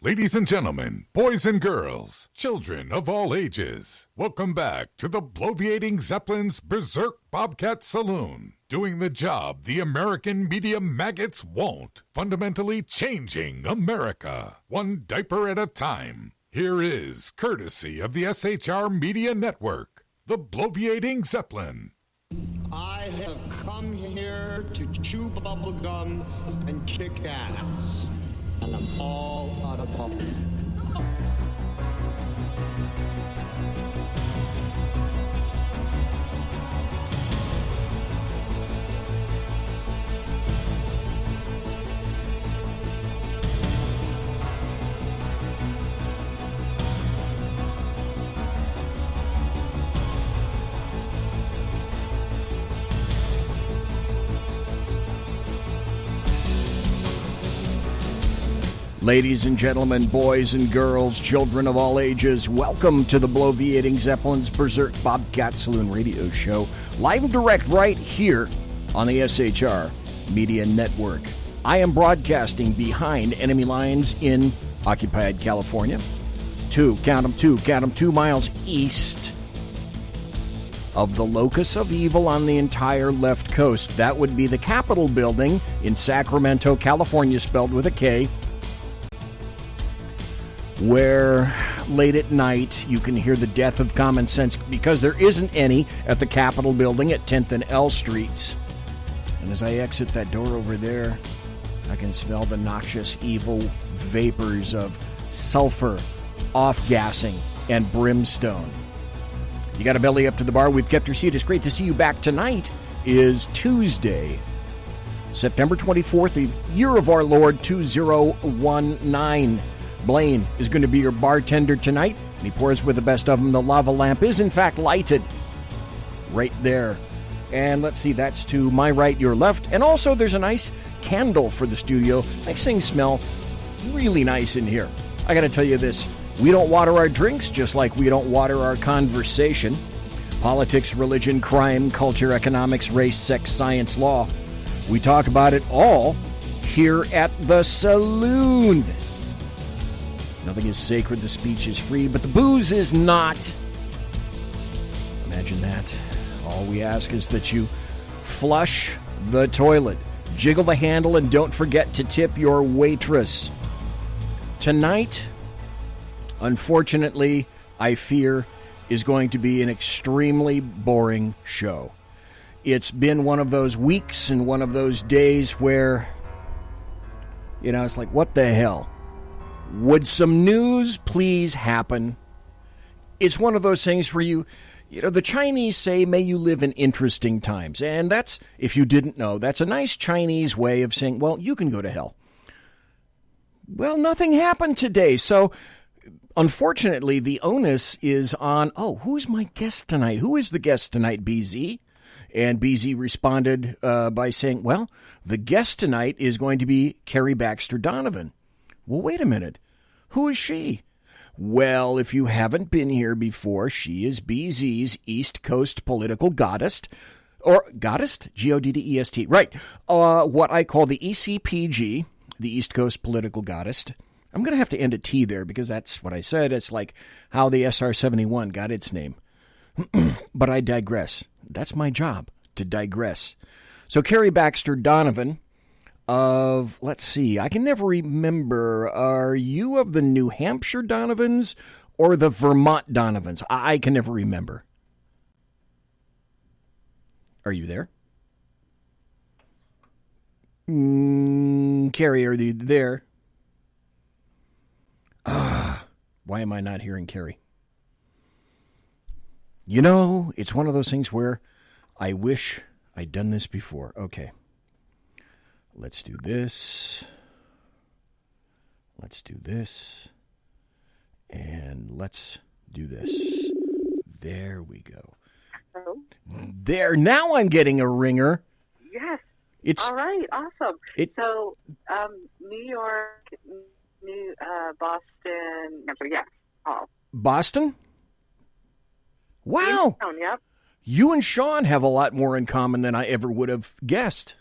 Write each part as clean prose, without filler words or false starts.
Ladies and gentlemen, boys and girls, children of all ages, welcome back to the Bloviating Zeppelin's Berserk Bobcat Saloon. Doing the job the American media maggots won't. Fundamentally changing America, one diaper at a time. Here is, courtesy of the SHR Media Network, the Bloviating Zeppelin. I have come here to chew bubblegum and kick ass. And I'm all out of bubble. Ladies and gentlemen, boys and girls, children of all ages, welcome to the Bloviating Zeppelin's Berserk Bobcat Saloon radio show, live and direct right here on the SHR Media Network. I am broadcasting behind enemy lines in occupied California, 2 miles east of the locus of evil on the entire left coast. That would be the Capitol building in Sacramento, California, spelled with a K, where late at night you can hear the death of common sense because there isn't any at the Capitol building at 10th and L Streets. And as I exit that door over there, I can smell the noxious, evil vapors of sulfur, off-gassing, and brimstone. You got a belly up to the bar. We've kept your seat. It's great to see you back. Tonight is Tuesday, September 24th, the year of our Lord 2019. Blaine is going to be your bartender tonight, and he pours with the best of them. The lava lamp is, in fact, lighted right there. And let's see, that's to my right, your left. And also, there's a nice candle for the studio. Makes things smell really nice in here. I got to tell you this. We don't water our drinks just like we don't water our conversation. Politics, religion, crime, culture, economics, race, sex, science, law. We talk about it all here at the saloon. Nothing is sacred, the speech is free, but the booze is not. Imagine that. All we ask is that you flush the toilet, jiggle the handle, and don't forget to tip your waitress. Tonight, unfortunately, I fear, is going to be an extremely boring show. It's been one of those weeks and one of those days where, it's like, what the hell? Would some news please happen? It's one of those things where the Chinese say, may you live in interesting times. And that's, if you didn't know, that's a nice Chinese way of saying, well, you can go to hell. Well, nothing happened today. So, unfortunately, the onus is on, who's my guest tonight? Who is the guest tonight, BZ? And BZ responded by saying, well, the guest tonight is going to be KARI Baxter Donovan. Well, wait a minute. Who is she? Well, if you haven't been here before, she is BZ's East Coast political goddess. Or goddess? G-O-D-D-E-S-T. Right. What I call the ECPG, the East Coast political goddess. I'm going to have to end a T there because that's what I said. It's like how the SR-71 got its name. But I digress. That's my job, to digress. So KARI Baxter Donovan let's see, I can never remember, are you of the New Hampshire Donovans or the Vermont Donovans? I can never remember. Are you there? KARI, are you there? Why am I not hearing KARI? It's one of those things where I wish I'd done this before. Okay. Let's do this. Let's do this. And let's do this. There we go. Hello? There. Now I'm getting a ringer. Yes. It's all right. Awesome. So, New York, Boston. Yes. All. Boston? Wow. Yep. You and Sean have a lot more in common than I ever would have guessed.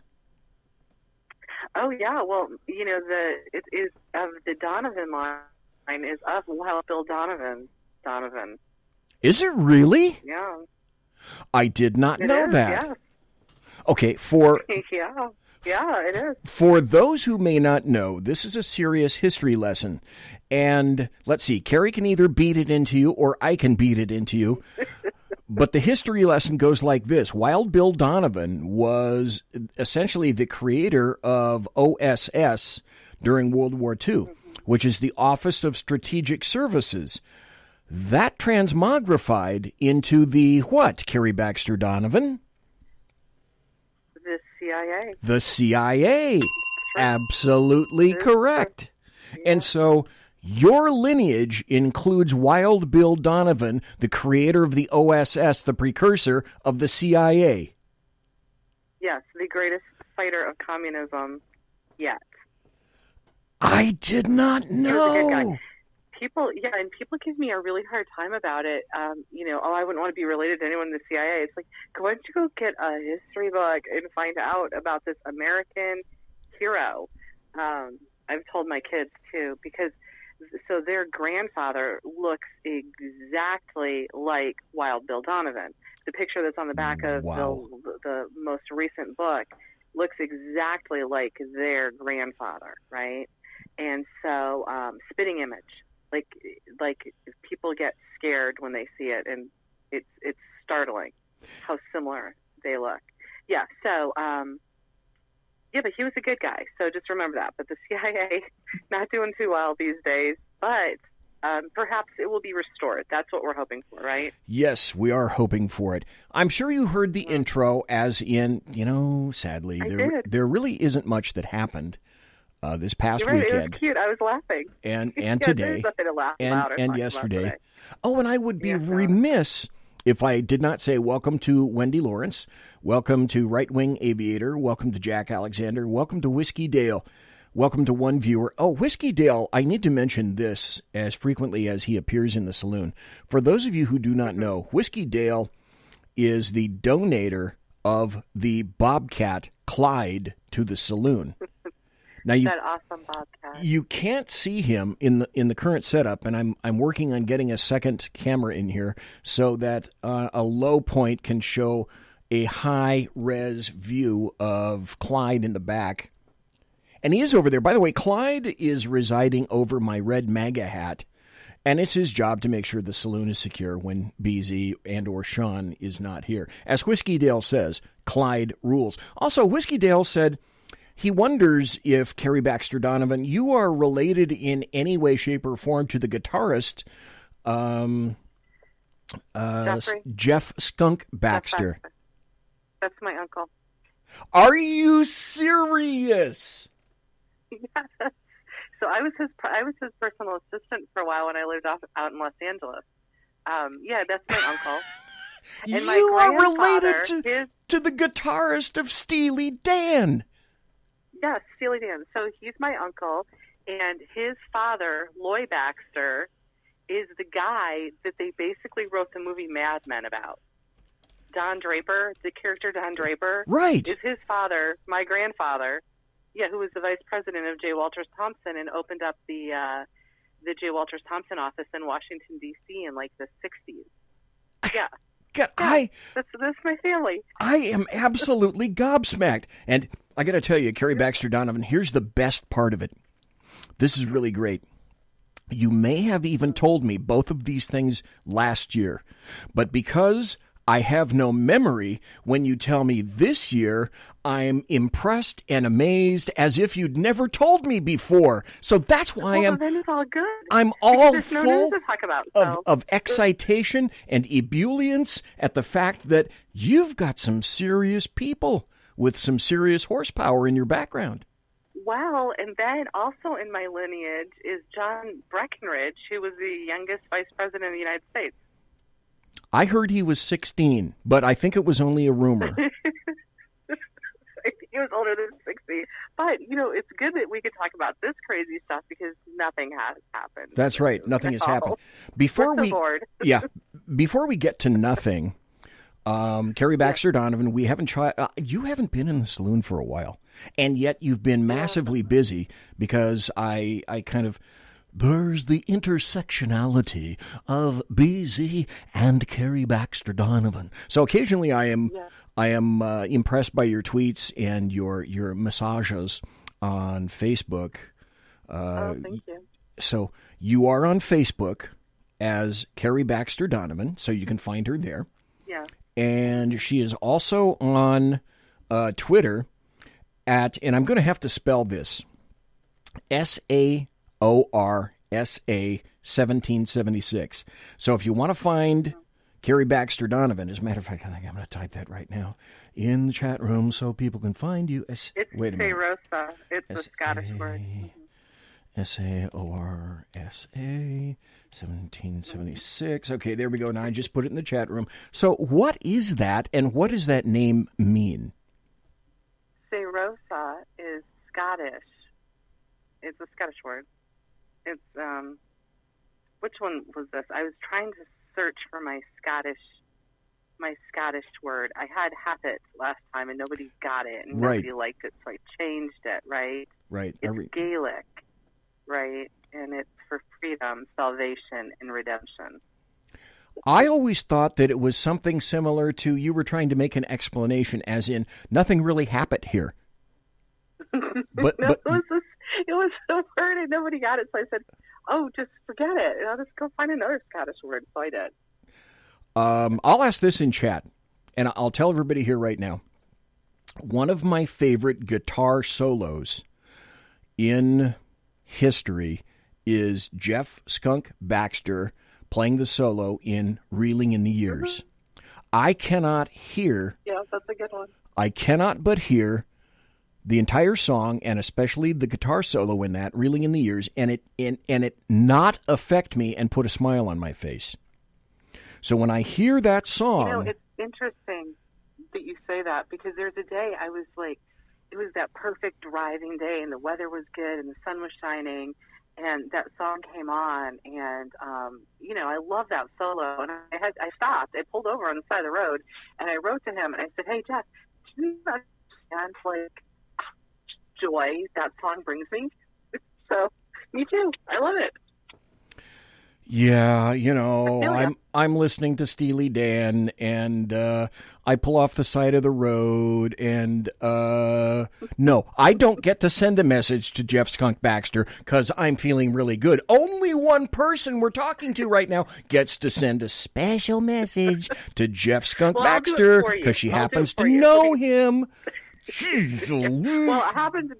Oh yeah. Well, it is of the Donovan line is of Wild Bill Donovan. Donovan. Is it really? Yeah. I did not know that. Yeah. Okay, for yeah, it is. For those who may not know, this is a serious history lesson. And let's see, Carrie can either beat it into you or I can beat it into you. But the history lesson goes like this. Wild Bill Donovan was essentially the creator of OSS during World War II, which is the Office of Strategic Services. That transmogrified into the what, Carrie Baxter Donovan? The CIA. The CIA. Absolutely correct. And so your lineage includes Wild Bill Donovan, the creator of the OSS, the precursor of the CIA. Yes, the greatest fighter of communism yet. I did not know. People give me a really hard time about it. I wouldn't want to be related to anyone in the CIA. It's like, why don't you go get a history book and find out about this American hero? I've told my kids too, because so their grandfather looks exactly like Wild Bill Donovan. The picture that's on the back of the most recent book looks exactly like their grandfather, right? And so, spitting image. Like people get scared when they see it, and it's startling how similar they look. Yeah. So, but he was a good guy. So just remember that. But the CIA not doing too well these days. But perhaps it will be restored. That's what we're hoping for, right? Yes, we are hoping for it. I'm sure you heard the intro, as in, sadly, there really isn't much that happened. This past weekend. It was cute. I was laughing. And today. To laugh and yesterday. Oh, and I would be remiss if I did not say welcome to Wendy Lawrence, welcome to Right Wing Aviator, welcome to Jack Alexander, welcome to Whiskey Dale, welcome to one viewer. Oh, Whiskey Dale, I need to mention this as frequently as he appears in the saloon. For those of you who do not know, Whiskey Dale is the donator of the Bobcat Clyde to the saloon. Now that awesome Bobcat. You can't see him in the current setup, and I'm working on getting a second camera in here so that a low point can show a high res view of Clyde in the back. And he is over there. By the way, Clyde is residing over my red MAGA hat, and it's his job to make sure the saloon is secure when BZ and or Sean is not here. As Whiskey Dale says, Clyde rules. Also, Whiskey Dale said he wonders if, Carrie Baxter Donovan, you are related in any way, shape, or form to the guitarist Jeff Skunk Baxter. That's my uncle. Are you serious? Yes. So I was his personal assistant for a while when I lived out in Los Angeles. That's my uncle. And my you are related to the guitarist of Steely Dan. Yes, Steely Dan. So he's my uncle, and his father, Loy Baxter, is the guy that they basically wrote the movie Mad Men about. Don Draper, the character Don Draper, right, is his father, my grandfather, who was the vice president of J. Walters Thompson and opened up the J. Walters Thompson office in Washington, D.C. in like the 60s. Yeah. God, that's my family. I am absolutely gobsmacked. And I got to tell you, Carrie Baxter Donovan, here's the best part of it. This is really great. You may have even told me both of these things last year, but because I have no memory, when you tell me this year, I'm impressed and amazed as if you'd never told me before. So that's why then it's all good. I'm all there's full no news to talk about, of excitation and ebullience at the fact that you've got some serious people with some serious horsepower in your background. Well, and then also in my lineage is John Breckinridge, who was the youngest vice president of the United States. I heard he was 16, but I think it was only a rumor. He was older than 60. But, it's good that we could talk about this crazy stuff because nothing has happened. That's right. Nothing has happened. Before we get to nothing, KARI BAXTER Donovan, we haven't tried. You haven't been in the saloon for a while, and yet you've been massively busy because I kind of. There's the intersectionality of BZ and KARI BAXTER Donovan. So occasionally I am impressed by your tweets and your massages on Facebook. Thank you. So you are on Facebook as KARI BAXTER Donovan, so you can find her there. Yeah. And she is also on Twitter at, and I'm going to have to spell this, SAORSA 1776. So if you want to find KARI BAXTER Donovan, as a matter of fact, I think I'm going to type that right now in the chat room so people can find you. It's Seirosa. It's a Scottish word. SAORSA 1776. Okay, there we go. Now I just put it in the chat room. So what is that, and what does that name mean? Seirosa is Scottish. It's a Scottish word. It's, which one was this? I was trying to search for my Scottish word. I had it last time, and nobody got it, and nobody liked it, so I changed it, right? Right. It's Gaelic, right? And it's for freedom, salvation, and redemption. I always thought that it was something similar to you were trying to make an explanation, as in nothing really happened here. But it was a word and nobody got it, so I said, "Oh, just forget it, and I'll just go find another Scottish word." So I did. I'll ask this in chat, and I'll tell everybody here right now. One of my favorite guitar solos in history is Jeff "Skunk" Baxter playing the solo in "Reeling in the Years." I cannot hear. Yeah, that's a good one. I cannot but hear the entire song, and especially the guitar solo in that, "Reeling in the Years," and it not affect me and put a smile on my face. So when I hear that song... it's interesting that you say that, because there's a day I was like, it was that perfect driving day, and the weather was good, and the sun was shining, and that song came on, and, I love that solo, and I stopped. I pulled over on the side of the road, and I wrote to him, and I said, "Hey, Jeff, do you understand, joy that song brings me?" So, me too. I love it. Yeah, I'm listening to Steely Dan, and I pull off the side of the road, and no, I don't get to send a message to Jeff "Skunk" Baxter because I'm feeling really good. Only one person we're talking to right now gets to send a special message to Jeff "Skunk" Baxter because she happens to know him. Well, I happen to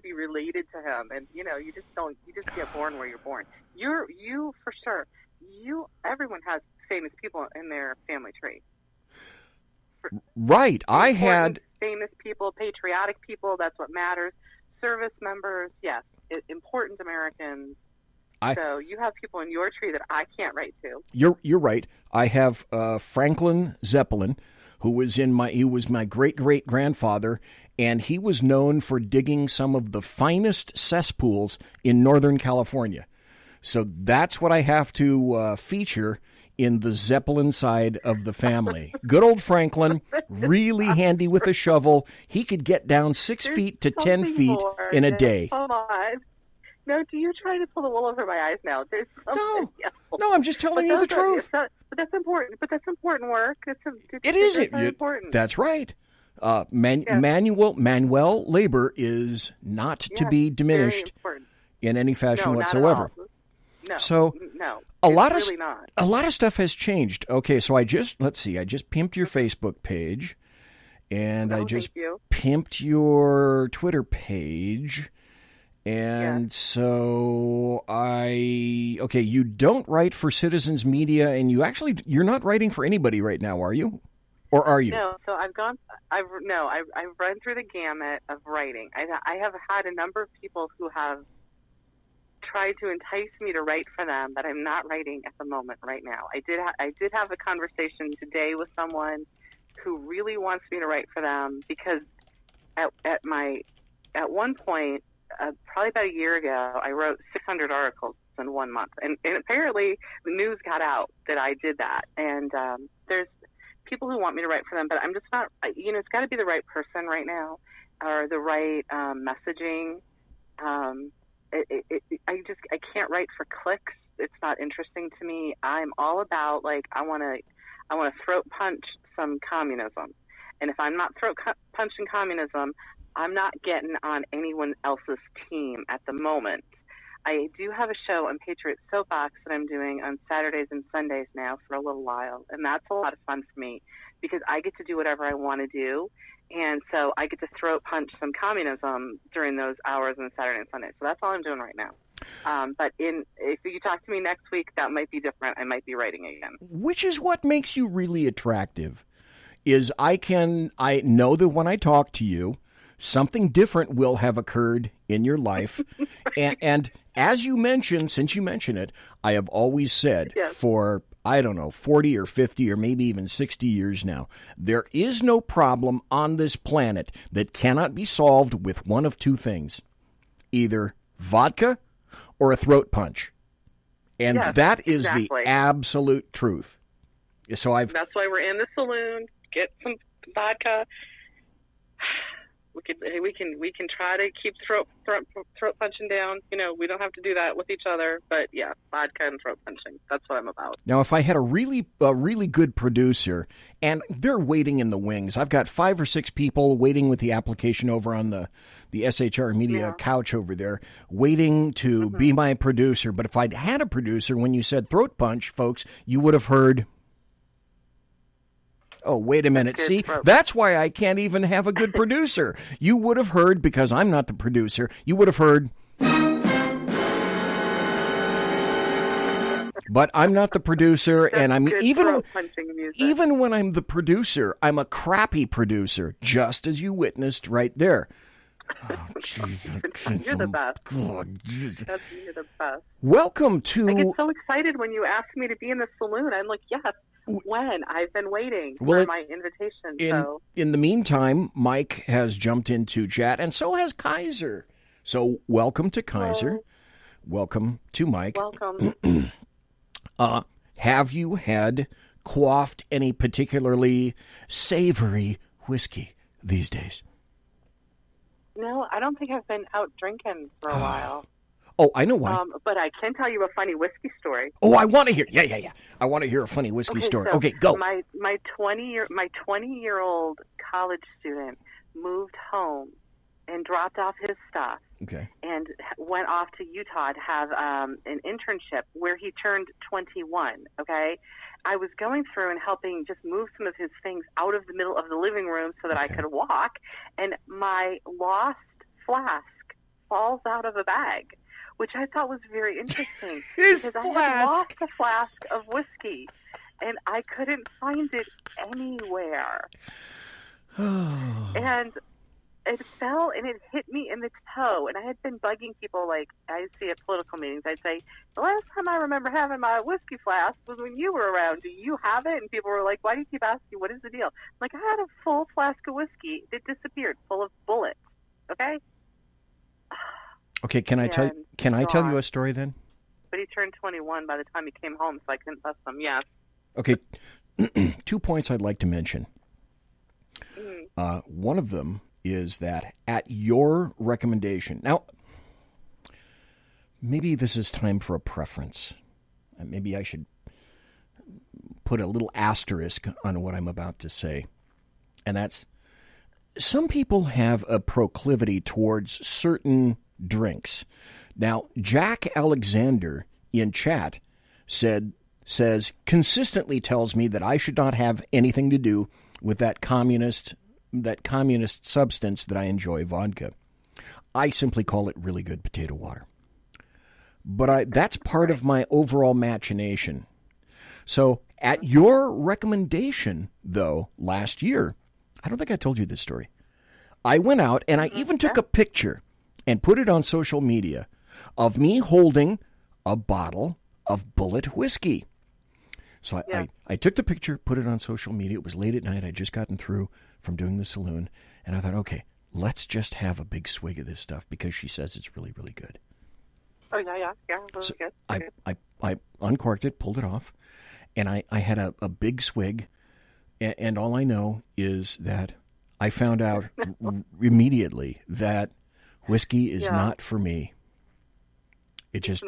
be related to him, and you just get born where you're born. You for sure. Everyone has famous people in their family tree. Right. I had famous people, patriotic people. That's what matters. Service members, yes, important Americans. So you have people in your tree that I can't write to. You're right. I have Franklin Zeppelin, who was my great-great-grandfather, and he was known for digging some of the finest cesspools in Northern California. So that's what I have to feature in the Zeppelin side of the family. Good old Franklin, really handy with a shovel. He could get down 6 feet to 10 feet in a day. Come on. No, do you try to pull the wool over my eyes now? There's No, I'm just telling you the truth. But that's important. But that's important work. It is important. That's right. Manual labor is not to be diminished in any fashion whatsoever. No, so no, a lot of stuff has changed. Okay, so I just pimped your Facebook page, and I just pimped your Twitter page. And so you don't write for Citizens Media, and you're not writing for anybody right now, are you? Or are you? No, so I've run through the gamut of writing. I have had a number of people who have tried to entice me to write for them, but I'm not writing at the moment right now. I did have a conversation today with someone who really wants me to write for them, because at one point, probably about a year ago, I wrote 600 articles in 1 month, and apparently the news got out that I did that. And there's people who want me to write for them, but I'm just not, it's got to be the right person right now, or the right messaging. I can't write for clicks. It's not interesting to me. I'm all about, like, I want to throat punch some communism. And if I'm not throat punching communism, I'm not getting on anyone else's team at the moment. I do have a show on Patriot Soapbox that I'm doing on Saturdays and Sundays now for a little while, and that's a lot of fun for me because I get to do whatever I want to do, and so I get to throat punch some communism during those hours on Saturday and Sunday. So that's all I'm doing right now. But if you talk to me next week, that might be different. I might be writing again. Which is what makes you really attractive, is I know that when I talk to you, something different will have occurred in your life. and as you mentioned, since you mentioned it, I have always said for, 40 or 50 or maybe even 60 years now, there is no problem on this planet that cannot be solved with one of two things, either vodka or a throat punch. And that is the absolute truth. So that's why we're in the saloon. Get some vodka. We can try to keep throat punching down. We don't have to do that with each other, but yeah, vodka and throat punching. That's what I'm about. Now, if I had a really good producer, and they're waiting in the wings, I've got 5 or 6 people waiting with the application over on the SHR Media couch over there, waiting to be my producer. But if I'd had a producer, when you said throat punch, folks, you would have heard. Oh, wait a minute. See, that's why I can't even have a good producer. You would have heard, because I'm not the producer, you would have heard. But I'm not the producer, and I'm even when I'm the producer, I'm a crappy producer, just as you witnessed right there. Oh, geez, you're the best. You're the best. Welcome to. I get so excited when you ask me to be in the saloon. I'm like, yes. When? I've been waiting for my invitation. In the meantime, Mike has jumped into chat, and so has Kaiser. So welcome to Kaiser. Hello. Welcome to Mike. Welcome. Have you had quaffed any particularly savory whiskey these days? No, I don't think I've been out drinking for a while. Oh, I know why. But I can tell you a funny whiskey story. Oh, I want to hear. Yeah. I want to hear a funny whiskey story. So okay, go. My 20-year-old college student moved home and dropped off his stuff. Okay. And went off to Utah to have an internship where he turned 21. Okay. I was going through and helping just move some of his things out of the middle of the living room so that I could walk, and my lost flask falls out of a bag, which I thought was very interesting. His because flask. I had lost a flask of whiskey, and I couldn't find it anywhere. And it fell, and it hit me in the toe. And I had been bugging people, like I see at political meetings. I'd say, the last time I remember having my whiskey flask was when you were around. Do you have it? And people were like, why do you keep asking? What is the deal? I'm like, I had a full flask of whiskey. It disappeared, full of bullets. Okay? Okay, can I tell you a story then? But he turned 21 by the time he came home, so I couldn't bust him. Yes. Okay, 2 points I'd like to mention. One of them is that at your recommendation, now maybe this is time for a preference. Maybe I should put a little asterisk on what I'm about to say, and that's some people have a proclivity towards certain drinks. Now, Jack Alexander in chat says consistently tells me that I should not have anything to do with that communist substance that I enjoy, vodka. I simply call it really good potato water. But that's part of my overall machination. So at your recommendation, though, last year, I don't think I told you this story. I went out and I even took a picture and put it on social media of me holding a bottle of Bullet whiskey. So I took the picture, put it on social media. It was late at night. I'd just gotten through from doing the saloon. And I thought, okay, let's just have a big swig of this stuff because she says it's really, really good. Oh, yeah. Really so good. I uncorked it, pulled it off, and I had a big swig. And all I know is that I found out immediately that whiskey is not for me. It's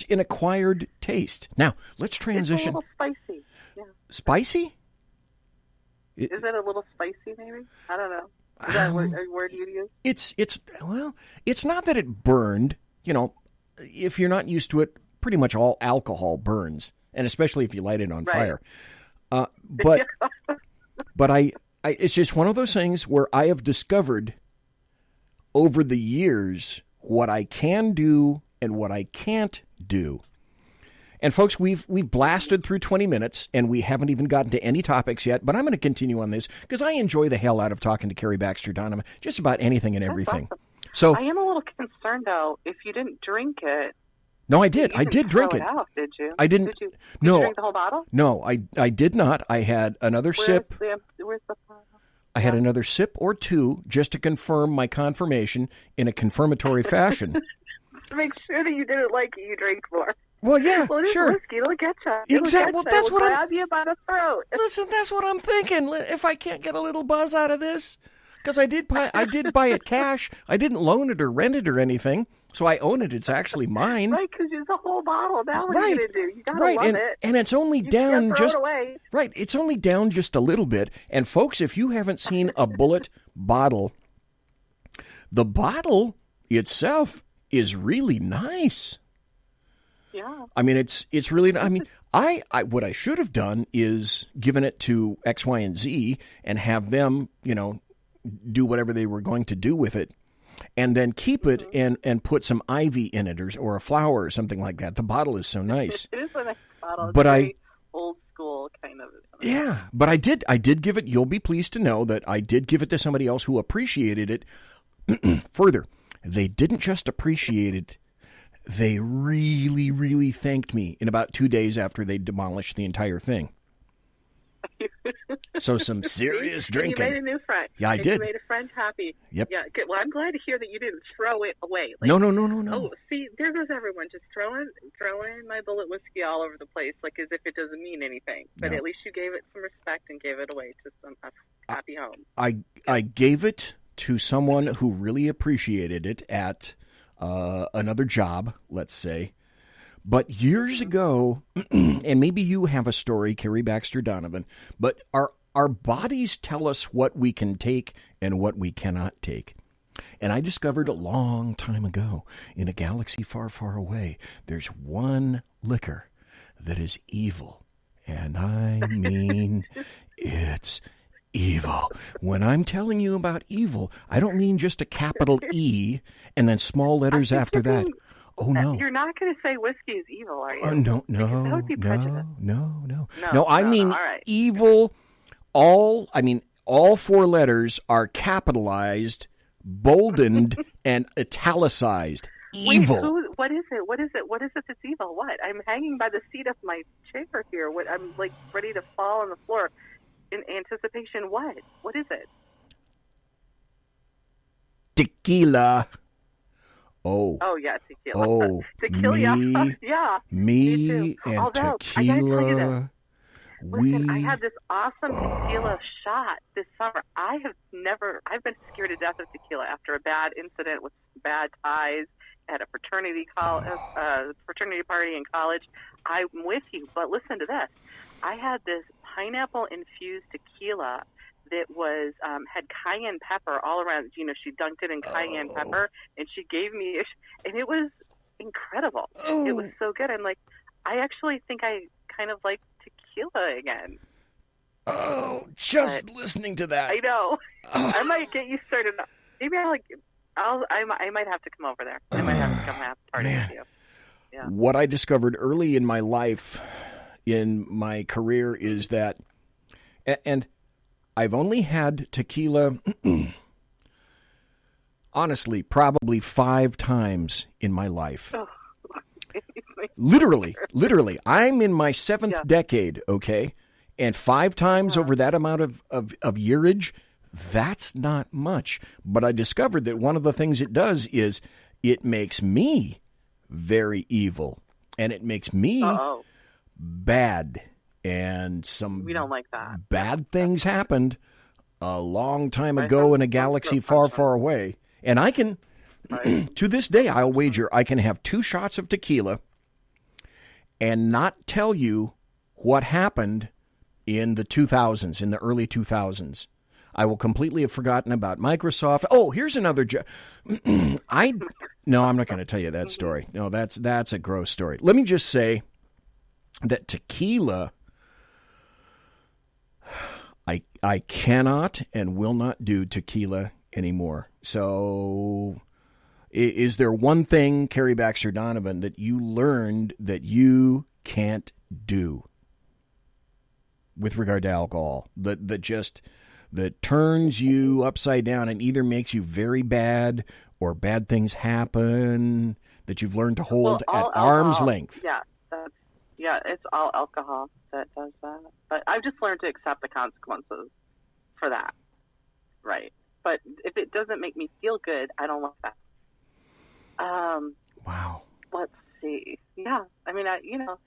an acquired taste. Now, let's transition. It's a little spicy. Yeah. Spicy? Is it a little spicy, maybe? I don't know. Is that a word you'd use? It's not that it burned. You know, if you're not used to it, pretty much all alcohol burns, and especially if you light it on fire. But it's just one of those things where I have discovered over the years what I can do and what I can't do. And folks, we've blasted through 20 minutes, and we haven't even gotten to any topics yet, but I'm going to continue on this because I enjoy the hell out of talking to KARI Baxter Donovan, just about anything and everything. Awesome. So I am a little concerned, though, if you didn't drink it. No, I did. I did drink it. Out, did you? I didn't. Did you drink the whole bottle? No, I did not. I had another sip. Where's the bottle? I had another sip or two just to confirm my confirmation in a confirmatory fashion. To make sure that you didn't like it, you drink more. Well, yeah, well, sure. Whiskey, it'll get you. Exactly. Well, that's what grab you by the throat. Listen, that's what I'm thinking. If I can't get a little buzz out of this, because I did buy it cash. I didn't loan it or rent it or anything, so I own it. It's actually mine. Right, because it's a whole bottle. Now what are you going to do? You got to love it. And it's only down just it away. Right. It's only down just a little bit. And folks, if you haven't seen a bullet bottle, the bottle itself is really nice. Yeah. I mean, it's really. I mean, I what I should have done is given it to X, Y, and Z and have them, do whatever they were going to do with it, and then keep it and put some ivy in it or a flower or something like that. The bottle is so nice. It is a nice bottle. But it's very old school kind of. Yeah, but I did give it. You'll be pleased to know that I did give it to somebody else who appreciated it. Further, they didn't just appreciate it. They really, really thanked me in about 2 days after they demolished the entire thing. So some serious drinking. You made a new friend. Yeah, I did. You made a friend happy. Yep. Yeah, good. Well, I'm glad to hear that you didn't throw it away. No. Oh, see, there goes everyone just throwing my bullet whiskey all over the place, like as if it doesn't mean anything. But at least you gave it some respect and gave it away to a happy home. I gave it to someone who really appreciated it at another job, let's say. But years ago, and maybe you have a story, KARI Baxter Donovan, but our bodies tell us what we can take and what we cannot take. And I discovered a long time ago, in a galaxy far, far away, there's one liquor that is evil. And I mean, it's evil. When I'm telling you about evil, I don't mean just a capital E and then small letters after that. Oh, no. You're not going to say whiskey is evil, are you? No. That would be prejudice. No, I mean all right. evil. All 4 letters are capitalized, boldened, and italicized. Evil. Wait, what is it? What is it that's evil? What? I'm hanging by the seat of my chair here. I'm like ready to fall on the floor in anticipation. What? What is it? Tequila. Oh yeah, tequila. Oh, tequila. Yeah. Me and Although, tequila. I gotta tell you this. Listen, I had this awesome tequila shot this summer. I've been scared to death of tequila after a bad incident with bad ties at a fraternity party in college. I'm with you, but listen to this. I had this pineapple-infused tequila that was had cayenne pepper all around. She dunked it in cayenne pepper, and she gave me, and it was incredible. Oh. It was so good. I'm like, I actually think I kind of like tequila again. Oh, just listening to that. I know. I might get you started. Maybe I might have to come over there. I might have to come have a party with you. Yeah. What I discovered early in my life, in my career, is that, and I've only had tequila, honestly, probably 5 times in my life. Oh. Literally. I'm in my 7th decade, okay? And 5 times over that amount of yearage, that's not much. But I discovered that one of the things it does is it makes me very evil. And it makes me bad. and we don't like that. Bad things happened a long time ago in a galaxy far, far away. And I can, to this day, I'll wager I can have 2 shots of tequila and not tell you what happened in the 2000s, in the early 2000s. I will completely have forgotten about Microsoft. Oh, here's another No, I'm not going to tell you that story. No, that's a gross story. Let me just say that tequila, I cannot and will not do tequila anymore. So is there one thing, KARI Baxter Donovan, that you learned that you can't do with regard to alcohol? That turns you upside down and either makes you very bad or bad things happen, that you've learned to hold at arm's length? Yeah, it's all alcohol that does that. But I've just learned to accept the consequences for that. Right. But if it doesn't make me feel good, I don't like that. Wow. Let's see. Yeah. I mean,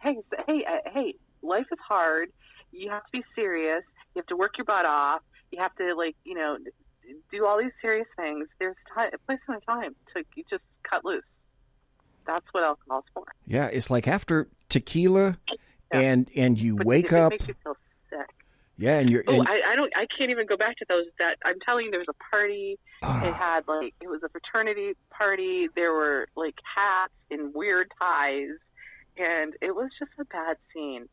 hey, life is hard. You have to be serious. You have to work your butt off. You have to, do all these serious things. There's a place and a time to just cut loose. That's what alcohol's for. Yeah, it's like after tequila, and you wake up. It makes you feel sick. Yeah, and you're. I can't even go back to those. That I'm telling you, there was a party. It had it was a fraternity party. There were hats and weird ties, and it was just a bad scene.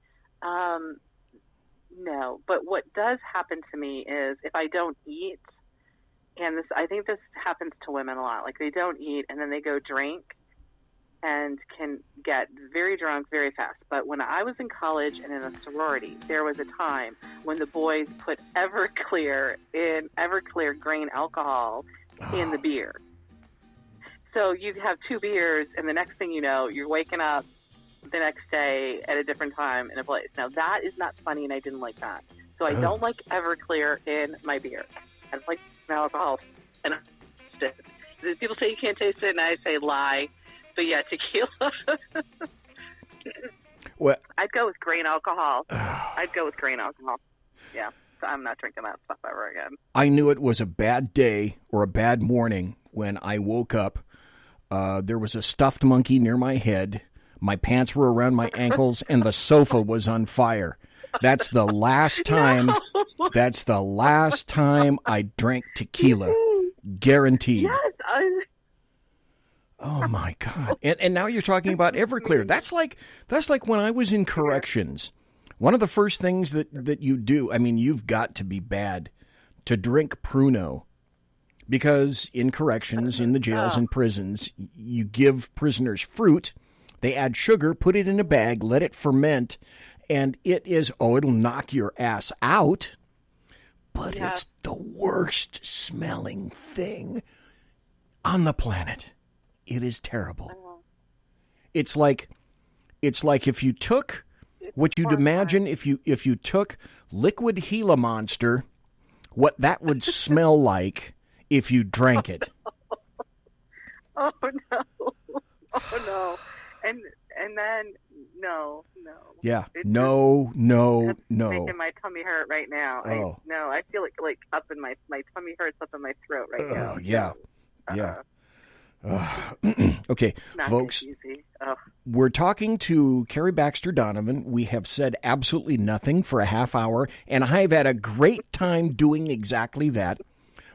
No, but what does happen to me is if I don't eat, and I think this happens to women a lot. They don't eat and then they go drink and can get very drunk very fast. But when I was in college and in a sorority, there was a time when the boys put Everclear grain alcohol in the beer. So you'd have 2 beers, and the next thing you know, you're waking up the next day at a different time in a place. Now, that is not funny, and I didn't like that. So I don't like Everclear in my beer. I don't like alcohol. And people say you can't taste it, and I say lie. But yeah, tequila. Well, I'd go with grain alcohol. Yeah, so I'm not drinking that stuff ever again. I knew it was a bad day or a bad morning when I woke up. There was a stuffed monkey near my head. My pants were around my ankles, and the sofa was on fire. That's the last time. No. That's the last time I drank tequila, guaranteed. Yes. Oh my God! And now you're talking about Everclear. That's like when I was in corrections. One of the first things that you do. I mean, you've got to be bad to drink Pruno, because in corrections, in the jails and prisons, you give prisoners fruit. They add sugar, put it in a bag, let it ferment, and it'll knock your ass out, but it's the worst smelling thing on the planet. It is terrible. It's like if you took what you'd imagine if you took liquid Gila Monster, what that would smell like if you drank it. Oh no. And then no. Yeah. It's no. making my tummy hurt right now. Oh. I feel like up in my tummy hurts up in my throat right now. Oh, yeah. Yeah. Okay, Not folks, easy. we're talking to KARI Baxter Donovan. We have said absolutely nothing for a half hour, and I've had a great time doing exactly that.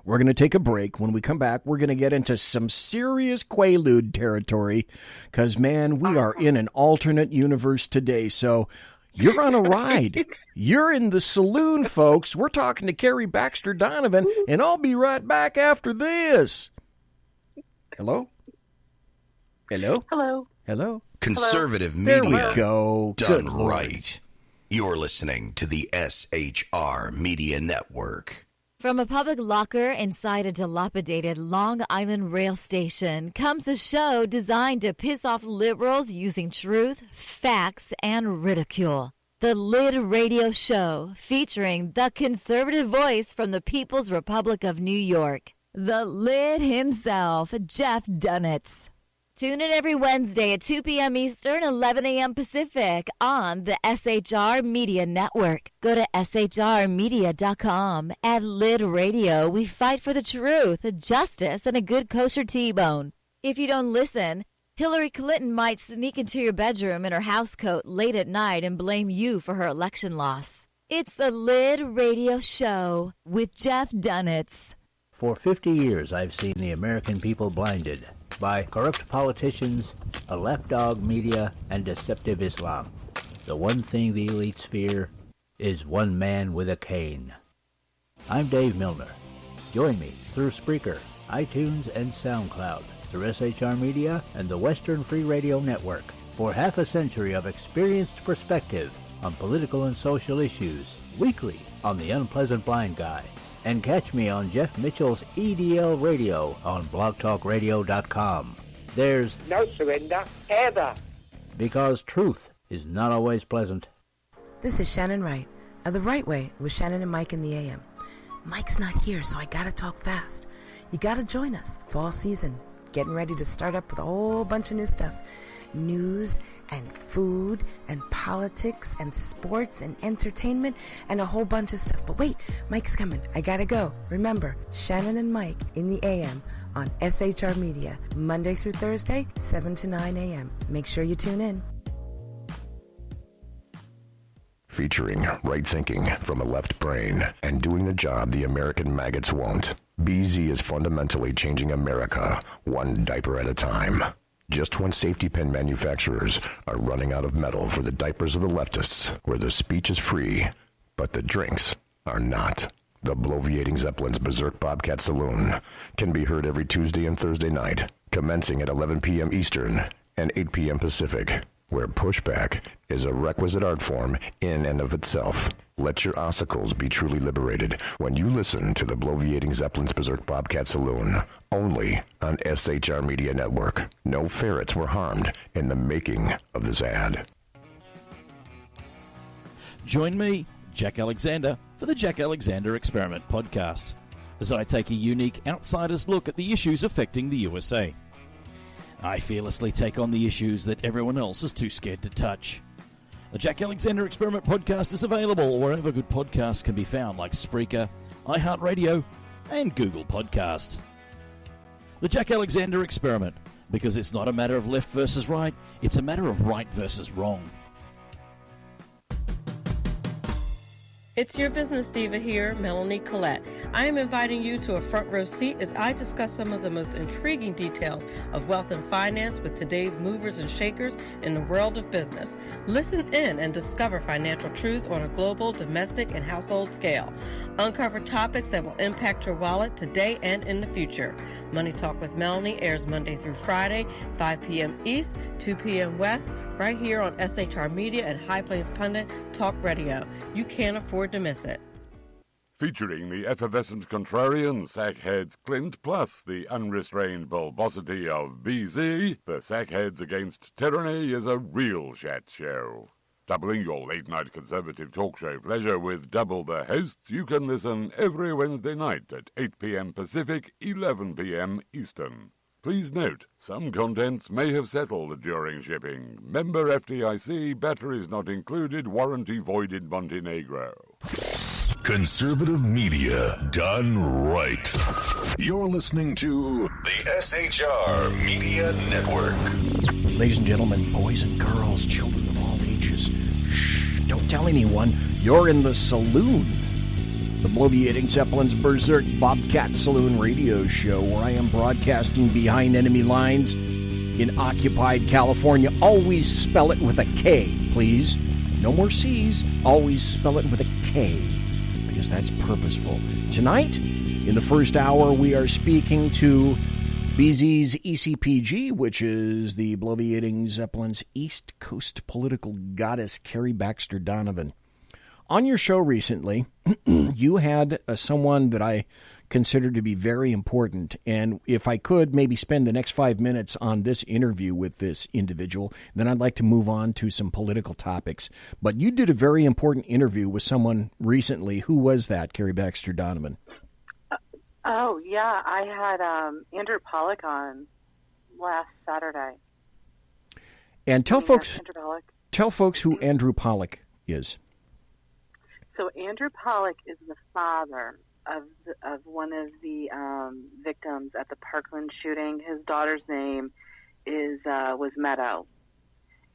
We're going to take a break. When we come back, we're going to get into some serious Quaalude territory because, man, we are in an alternate universe today. So you're on a ride. You're in the saloon, folks. We're talking to KARI Baxter Donovan, and I'll be right back after this. Hello? Hello? Hello. Hello? Conservative There media we go. done Good Lord. right. You're listening to the SHR Media Network. From a public locker inside a dilapidated Long Island rail station comes a show designed to piss off liberals using truth, facts, and ridicule. The Lid Radio Show, featuring the conservative voice from the People's Republic of New York, the Lid himself, Jeff Dunitz. Tune in every Wednesday at 2 p.m. Eastern, 11 a.m. Pacific on the SHR Media Network. Go to shrmedia.com. At Lid Radio, we fight for the truth, justice, and a good kosher T-bone. If you don't listen, Hillary Clinton might sneak into your bedroom in her housecoat late at night and blame you for her election loss. It's the Lid Radio Show with Jeff Dunitz. For 50 years, I've seen the American people blinded by corrupt politicians, a lapdog media, and deceptive Islam. The one thing the elites fear is one man with a cane. I'm Dave Milner. Join me through Spreaker, iTunes, and SoundCloud, through SHR Media and the Western Free Radio Network, for half a century of experienced perspective on political and social issues, weekly on The Unpleasant Blind Guy. And catch me on Jeff Mitchell's EDL Radio on blogtalkradio.com. There's no surrender, ever. Because truth is not always pleasant. This is Shannon Wright of The Right Way with Shannon and Mike in the AM. Mike's not here, so I gotta talk fast. You gotta join us. Fall season. Getting ready to start up with a whole bunch of new stuff. News and food and politics and sports and entertainment and a whole bunch of stuff. But wait, Mike's coming. I gotta go. Remember, Shannon and Mike in the AM on SHR Media, Monday through Thursday, 7 to 9 a.m. Make sure you tune in. Featuring right thinking from a left brain and doing the job the American maggots won't. BZ is fundamentally changing America one diaper at a time. Just when safety pin manufacturers are running out of metal for the diapers of the leftists, where the speech is free, but the drinks are not. The bloviating Zeppelin's Berserk Bobcat Saloon can be heard every Tuesday and Thursday night, commencing at 11 p.m. Eastern and 8 p.m. Pacific, where pushback is a requisite art form in and of itself. Let your ossicles be truly liberated when you listen to the bloviating Zeppelin's Berserk Bobcat Saloon, only on SHR Media Network. No ferrets were harmed in the making of this ad. Join me, Jack Alexander, for the Jack Alexander Experiment podcast, as I take a unique outsider's look at the issues affecting the USA. I fearlessly take on the issues that everyone else is too scared to touch. The Jack Alexander Experiment podcast is available wherever good podcasts can be found, like Spreaker, iHeartRadio, and Google Podcast. The Jack Alexander Experiment, because it's not a matter of left versus right, it's a matter of right versus wrong. It's your business diva here, Melanie Collette. I am inviting you to a front row seat as I discuss some of the most intriguing details of wealth and finance with today's movers and shakers in the world of business. Listen in and discover financial truths on a global, domestic, and household scale. Uncover topics that will impact your wallet today and in the future. Money Talk with Melanie airs Monday through Friday, 5 p.m. East, 2 p.m. West, right here on SHR Media and High Plains Pundit Talk Radio. You can't afford to miss it. Featuring the effervescent contrarian sackheads Clint, plus the unrestrained bulbosity of BZ, the Sackheads Against Tyranny is a real chat show. Doubling your late-night conservative talk show pleasure with double the hosts, you can listen every Wednesday night at 8 p.m. Pacific, 11 p.m. Eastern. Please note, some contents may have settled during shipping. Member FDIC, batteries not included, warranty voided Montenegro. Conservative media done right. You're listening to the SHR Media Network. Ladies and gentlemen, boys and girls, children of all ages, shh, don't tell anyone you're in the saloon. The bloviating Zeppelin's Berserk Bobcat Saloon radio show, where I am broadcasting behind enemy lines in occupied California. Always spell it with a K, please. No more C's. Always spell it with a K, because that's purposeful. Tonight, in the first hour, we are speaking to BZ's ECPG, which is the bloviating Zeppelin's East Coast political goddess, KARI Baxter Donovan. On your show recently, you had someone that I consider to be very important, and if I could maybe spend the next 5 minutes on this interview with this individual, then I'd like to move on to some political topics. But you did a very important interview with someone recently. Who was that, KARI Baxter Donovan? Oh, yeah, I had Andrew Pollack on last Saturday. And tell folks who Andrew Pollack is. So Andrew Pollack is the father of one of the victims at the Parkland shooting. His daughter's name was Meadow,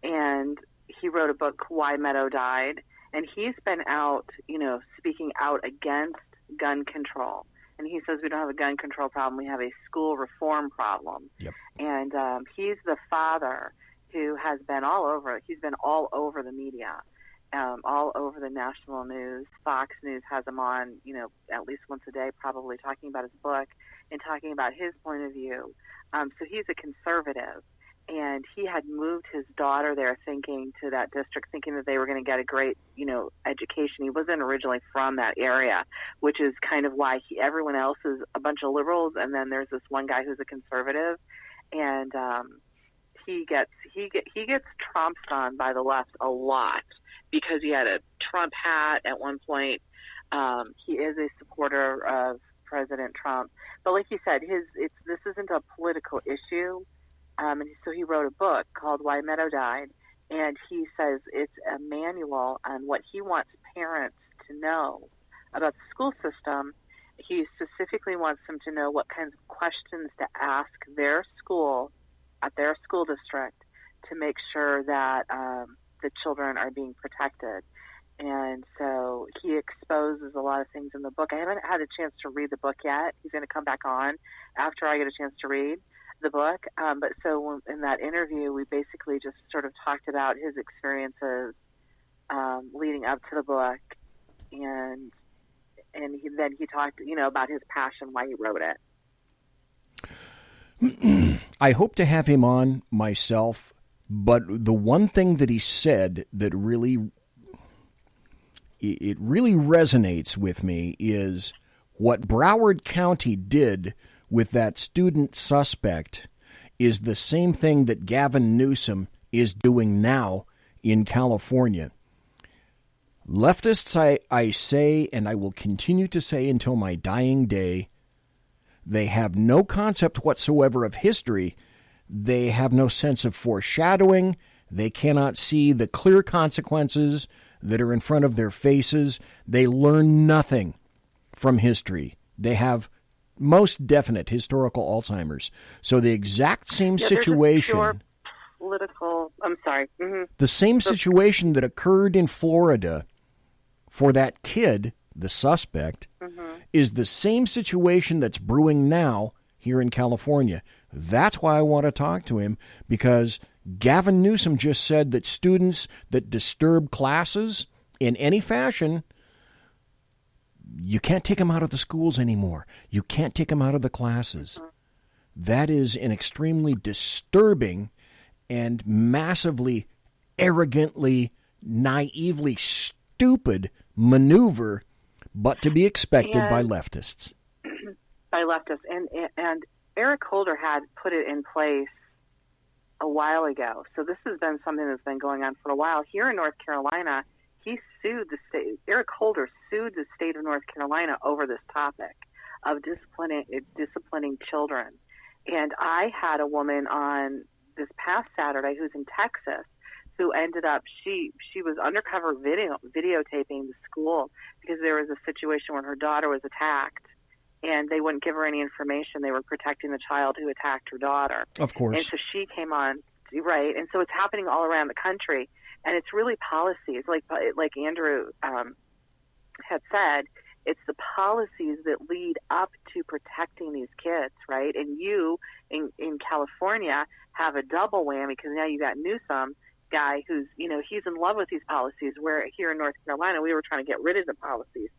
and he wrote a book, Why Meadow Died, and he's been out, speaking out against gun control. And he says we don't have a gun control problem, we have a school reform problem. Yep. And he's the father who has been all over. He's been all over the media. All over the national news. Fox News has him on, at least once a day, probably talking about his book and talking about his point of view. So he's a conservative, and he had moved his daughter there to that district thinking that they were going to get a great, education. He wasn't originally from that area, which is kind of why everyone else is a bunch of liberals, and then there's this one guy who's a conservative, and he gets trounced on by the left a lot, because he had a Trump hat at one point. He is a supporter of President Trump. But like you said, this isn't a political issue. And so he wrote a book called Why Meadow Died. And he says it's a manual on what he wants parents to know about the school system. He specifically wants them to know what kinds of questions to ask their school at their school district to make sure that the children are being protected. And so he exposes a lot of things in the book. I haven't had a chance to read the book yet. He's going to come back on after I get a chance to read the book. But so in that interview, we basically just sort of talked about his experiences leading up to the book. And then he talked, about his passion, why he wrote it. I hope to have him on myself. But the one thing that he said that really resonates with me is what Broward County did with that student suspect is the same thing that Gavin Newsom is doing now in California. Leftists, I say, and I will continue to say until my dying day, they have no concept whatsoever of history. They have no sense of foreshadowing. They cannot see the clear consequences that are in front of their faces. They learn nothing from history. They have most definite historical Alzheimer's. So the exact same situation... political... I'm sorry. Mm-hmm. The same situation that occurred in Florida for that kid, the suspect, is the same situation that's brewing now here in California. That's why I want to talk to him, because Gavin Newsom just said that students that disturb classes in any fashion, you can't take them out of the schools anymore. You can't take them out of the classes. That is an extremely disturbing and massively, arrogantly, naively stupid maneuver, but to be expected by leftists. And Eric Holder had put it in place a while ago. So this has been something that's been going on for a while. Here in North Carolina, he sued the state. Eric Holder sued the state of North Carolina over this topic of disciplining children. And I had a woman on this past Saturday who's in Texas who ended up, she was undercover videotaping the school because there was a situation where her daughter was attacked. And they wouldn't give her any information. They were protecting the child who attacked her daughter. Of course. And so she came on, right? And so it's happening all around the country. And it's really policies, like Andrew had said, it's the policies that lead up to protecting these kids, right? And you, in California, have a double whammy because now you got Newsom guy who's, he's in love with these policies, where here in North Carolina, we were trying to get rid of the policies.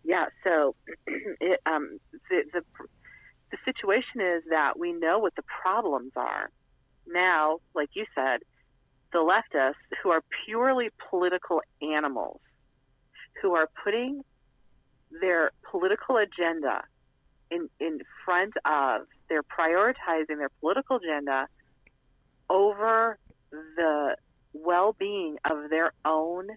Yeah, so the situation is that we know what the problems are. Now, like you said, the leftists, who are purely political animals, who are putting their political agenda in front of, they're prioritizing their political agenda over the well-being of their own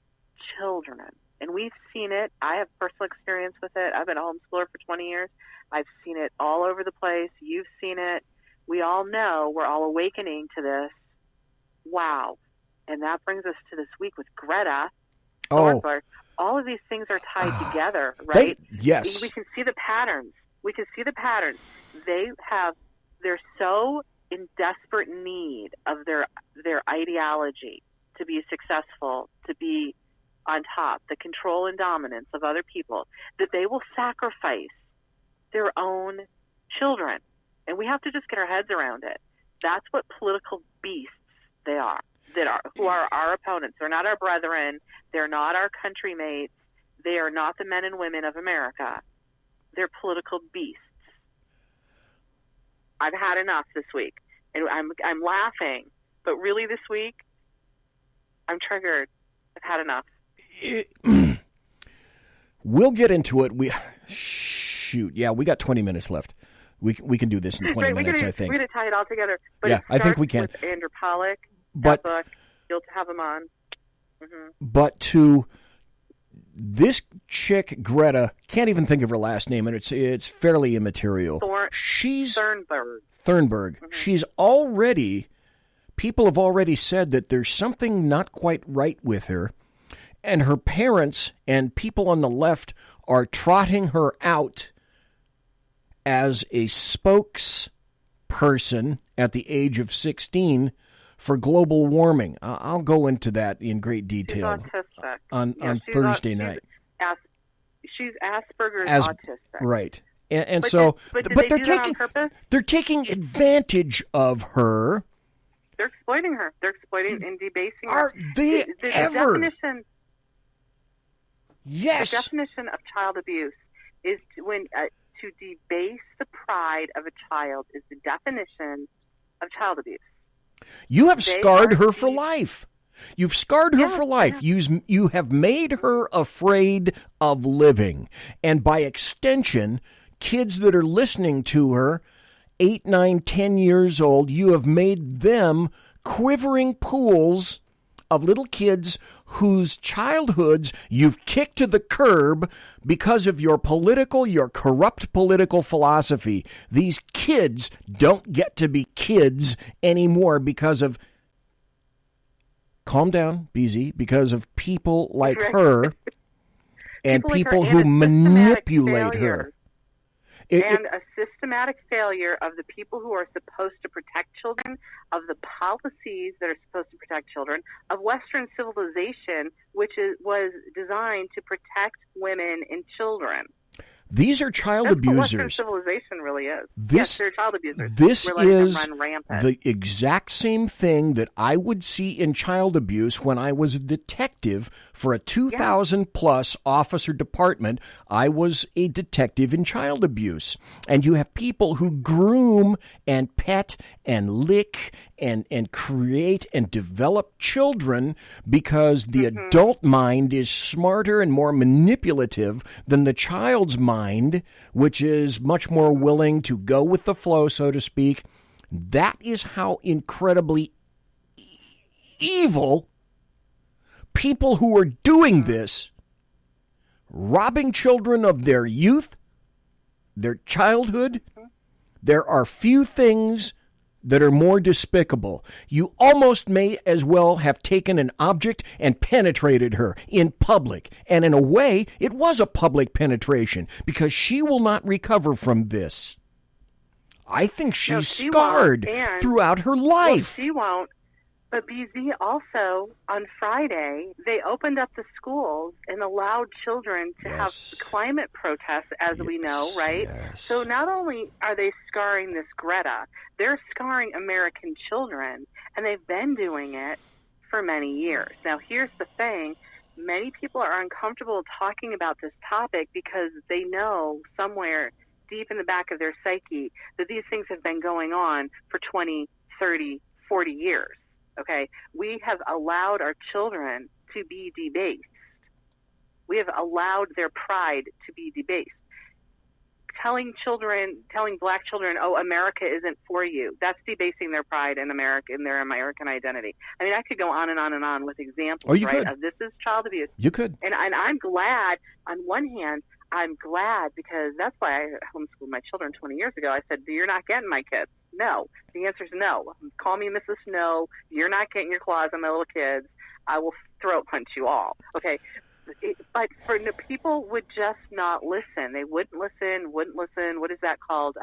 children. And we've seen it. I have personal experience with it. I've been a homeschooler for 20 years. I've seen it all over the place. You've seen it. We all know, we're all awakening to this. Wow. And that brings us to this week with Greta Thunberg. All of these things are tied together, right? Yes. We can see the patterns. They're so in desperate need of their ideology to be successful, to be on top, the control and dominance of other people, that they will sacrifice their own children. And we have to just get our heads around it. That's what political beasts they are, who are our opponents. They're not our brethren. They're not our country mates. They are not the men and women of America. They're political beasts. I've had enough this week. And I'm laughing, but really this week, I'm triggered. I've had enough. We'll get into it. We got 20 minutes left. We can do this in 20 minutes, I think. We're going to tie it all together. But yeah, I think we can. With Andrew Pollack, but book, you'll have him on. Mm-hmm. But to this chick, Greta, can't even think of her last name, and it's fairly immaterial. Thunberg. Mm-hmm. People have already said that there's something not quite right with her, and her parents and people on the left are trotting her out as a spokesperson at the age of 16 for global warming. I'll go into that in great detail on Thursday night. She's Asperger's autistic. Right. And so, but they're taking advantage of her. They're exploiting her. They're exploiting and debasing her. Are they ever? Yes. The definition of child abuse is to debase the pride of a child is the definition of child abuse. You have scarred her for life. You've scarred her for life. Yeah. You have made her afraid of living. And by extension, kids that are listening to her, 8, 9, 10 years old, you have made them quivering pools of little kids whose childhoods you've kicked to the curb because of your corrupt political philosophy. These kids don't get to be kids anymore because of, calm down, BZ, because of people like her and people who manipulate her. And a systematic failure of the people who are supposed to protect children, of the policies that are supposed to protect children, of Western civilization, which was designed to protect women and children. These are child That's abusers. What Western civilization really is. Yes, they're child abusers. This is run rampant. the exact same thing that I would see in child abuse when I was a detective for a 2,000-plus officer department. I was a detective in child abuse. And you have people who groom and pet and lick and create and develop children because the adult mind is smarter and more manipulative than the child's mind, which is much more willing to go with the flow, so to speak. That is how incredibly evil people who are doing this, robbing children of their youth, their childhood. There are few things that are more despicable. You almost may as well have taken an object and penetrated her in public. And in a way, it was a public penetration because she will not recover from this. I think she's scarred throughout her life. Well, she won't. But BZ also, on Friday, they opened up the schools and allowed children to have climate protests, as we know, right? Yes. So not only are they scarring this Greta, they're scarring American children, and they've been doing it for many years. Now, here's the thing. Many people are uncomfortable talking about this topic because they know somewhere deep in the back of their psyche that these things have been going on for 20, 30, 40 years. Okay, we have allowed our children to be debased. We have allowed their pride to be debased. Telling black children, "Oh, America isn't for you," that's debasing their pride in America, in their American identity. I mean, I could go on and on and on with examples, could. Of this is child abuse. You could. And I'm glad, on one hand, I'm glad, because that's why I homeschooled my children 20 years ago. I said, you're not getting my kids. No. The answer is no. Call me Mrs. No. You're not getting your claws on my little kids. I will throat punch you all. Okay. But people would just not listen. They wouldn't listen. What is that called?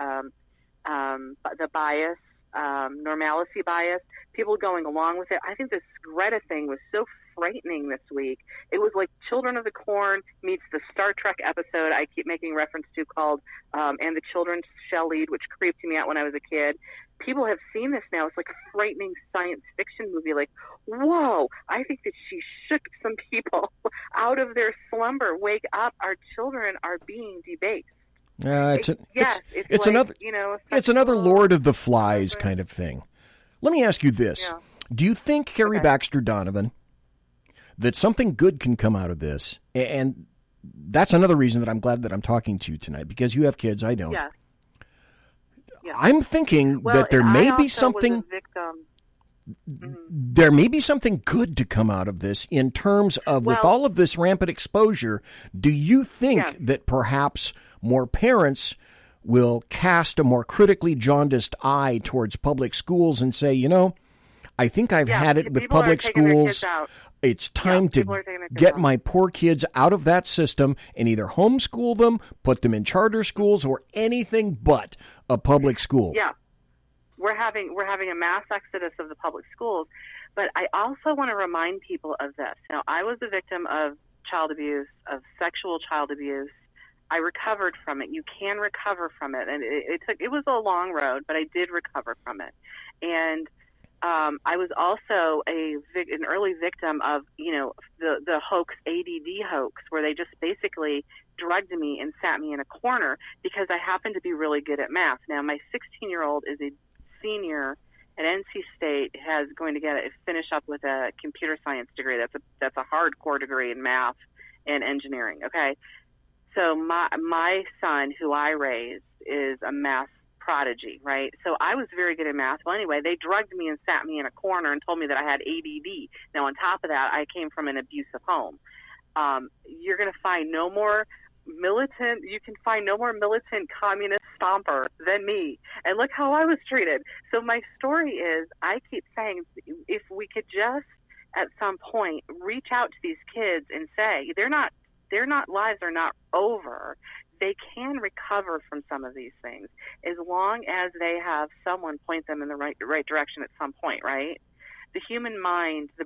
The bias, normalcy bias. People going along with it. I think this Greta thing was so frightening this week. It was like Children of the Corn meets the Star Trek episode I keep making reference to called And the Children Shall Lead, which creeped me out when I was a kid. People have seen this now. It's like a frightening science fiction movie. Like, whoa, I think that she shook some people out of their slumber. Wake up. Our children are being debased. It's another Lord of the Flies kind of thing. Let me ask you this. Yeah. Do you think, KARI Baxter Donovan, that something good can come out of this? And that's another reason that I'm glad that I'm talking to you tonight, because you have kids, I don't. Yeah. Yeah. I'm thinking that there may be something... There may be something good to come out of this in terms of, with all of this rampant exposure, do you think that perhaps more parents will cast a more critically jaundiced eye towards public schools and say, I think I've had it with public schools. It's time to get my poor kids out of that system and either homeschool them, put them in charter schools, or anything but a public school. Yeah. We're having a mass exodus of the public schools, but I also want to remind people of this. Now, I was a victim of child abuse, of sexual child abuse. I recovered from it. You can recover from it, and it was a long road, but I did recover from it. And I was also an early victim of the hoax, ADD hoax, where they just basically drugged me and sat me in a corner because I happened to be really good at math. Now, my 16-year-old is a senior at NC State, going to finish up with a computer science degree. That's a hardcore degree in math and engineering. Okay, so my son, who I raised, is a math prodigy, right? So I was very good at math. Well, anyway, they drugged me and sat me in a corner and told me that I had ADD. Now, on top of that, I came from an abusive home. You're going to find no more militant. You can find no more militant communist stomper than me. And look how I was treated. So my story is, I keep saying, if we could just at some point reach out to these kids and say, their lives are not over. They can recover from some of these things as long as they have someone point them in the right direction at some point, right? The human mind, the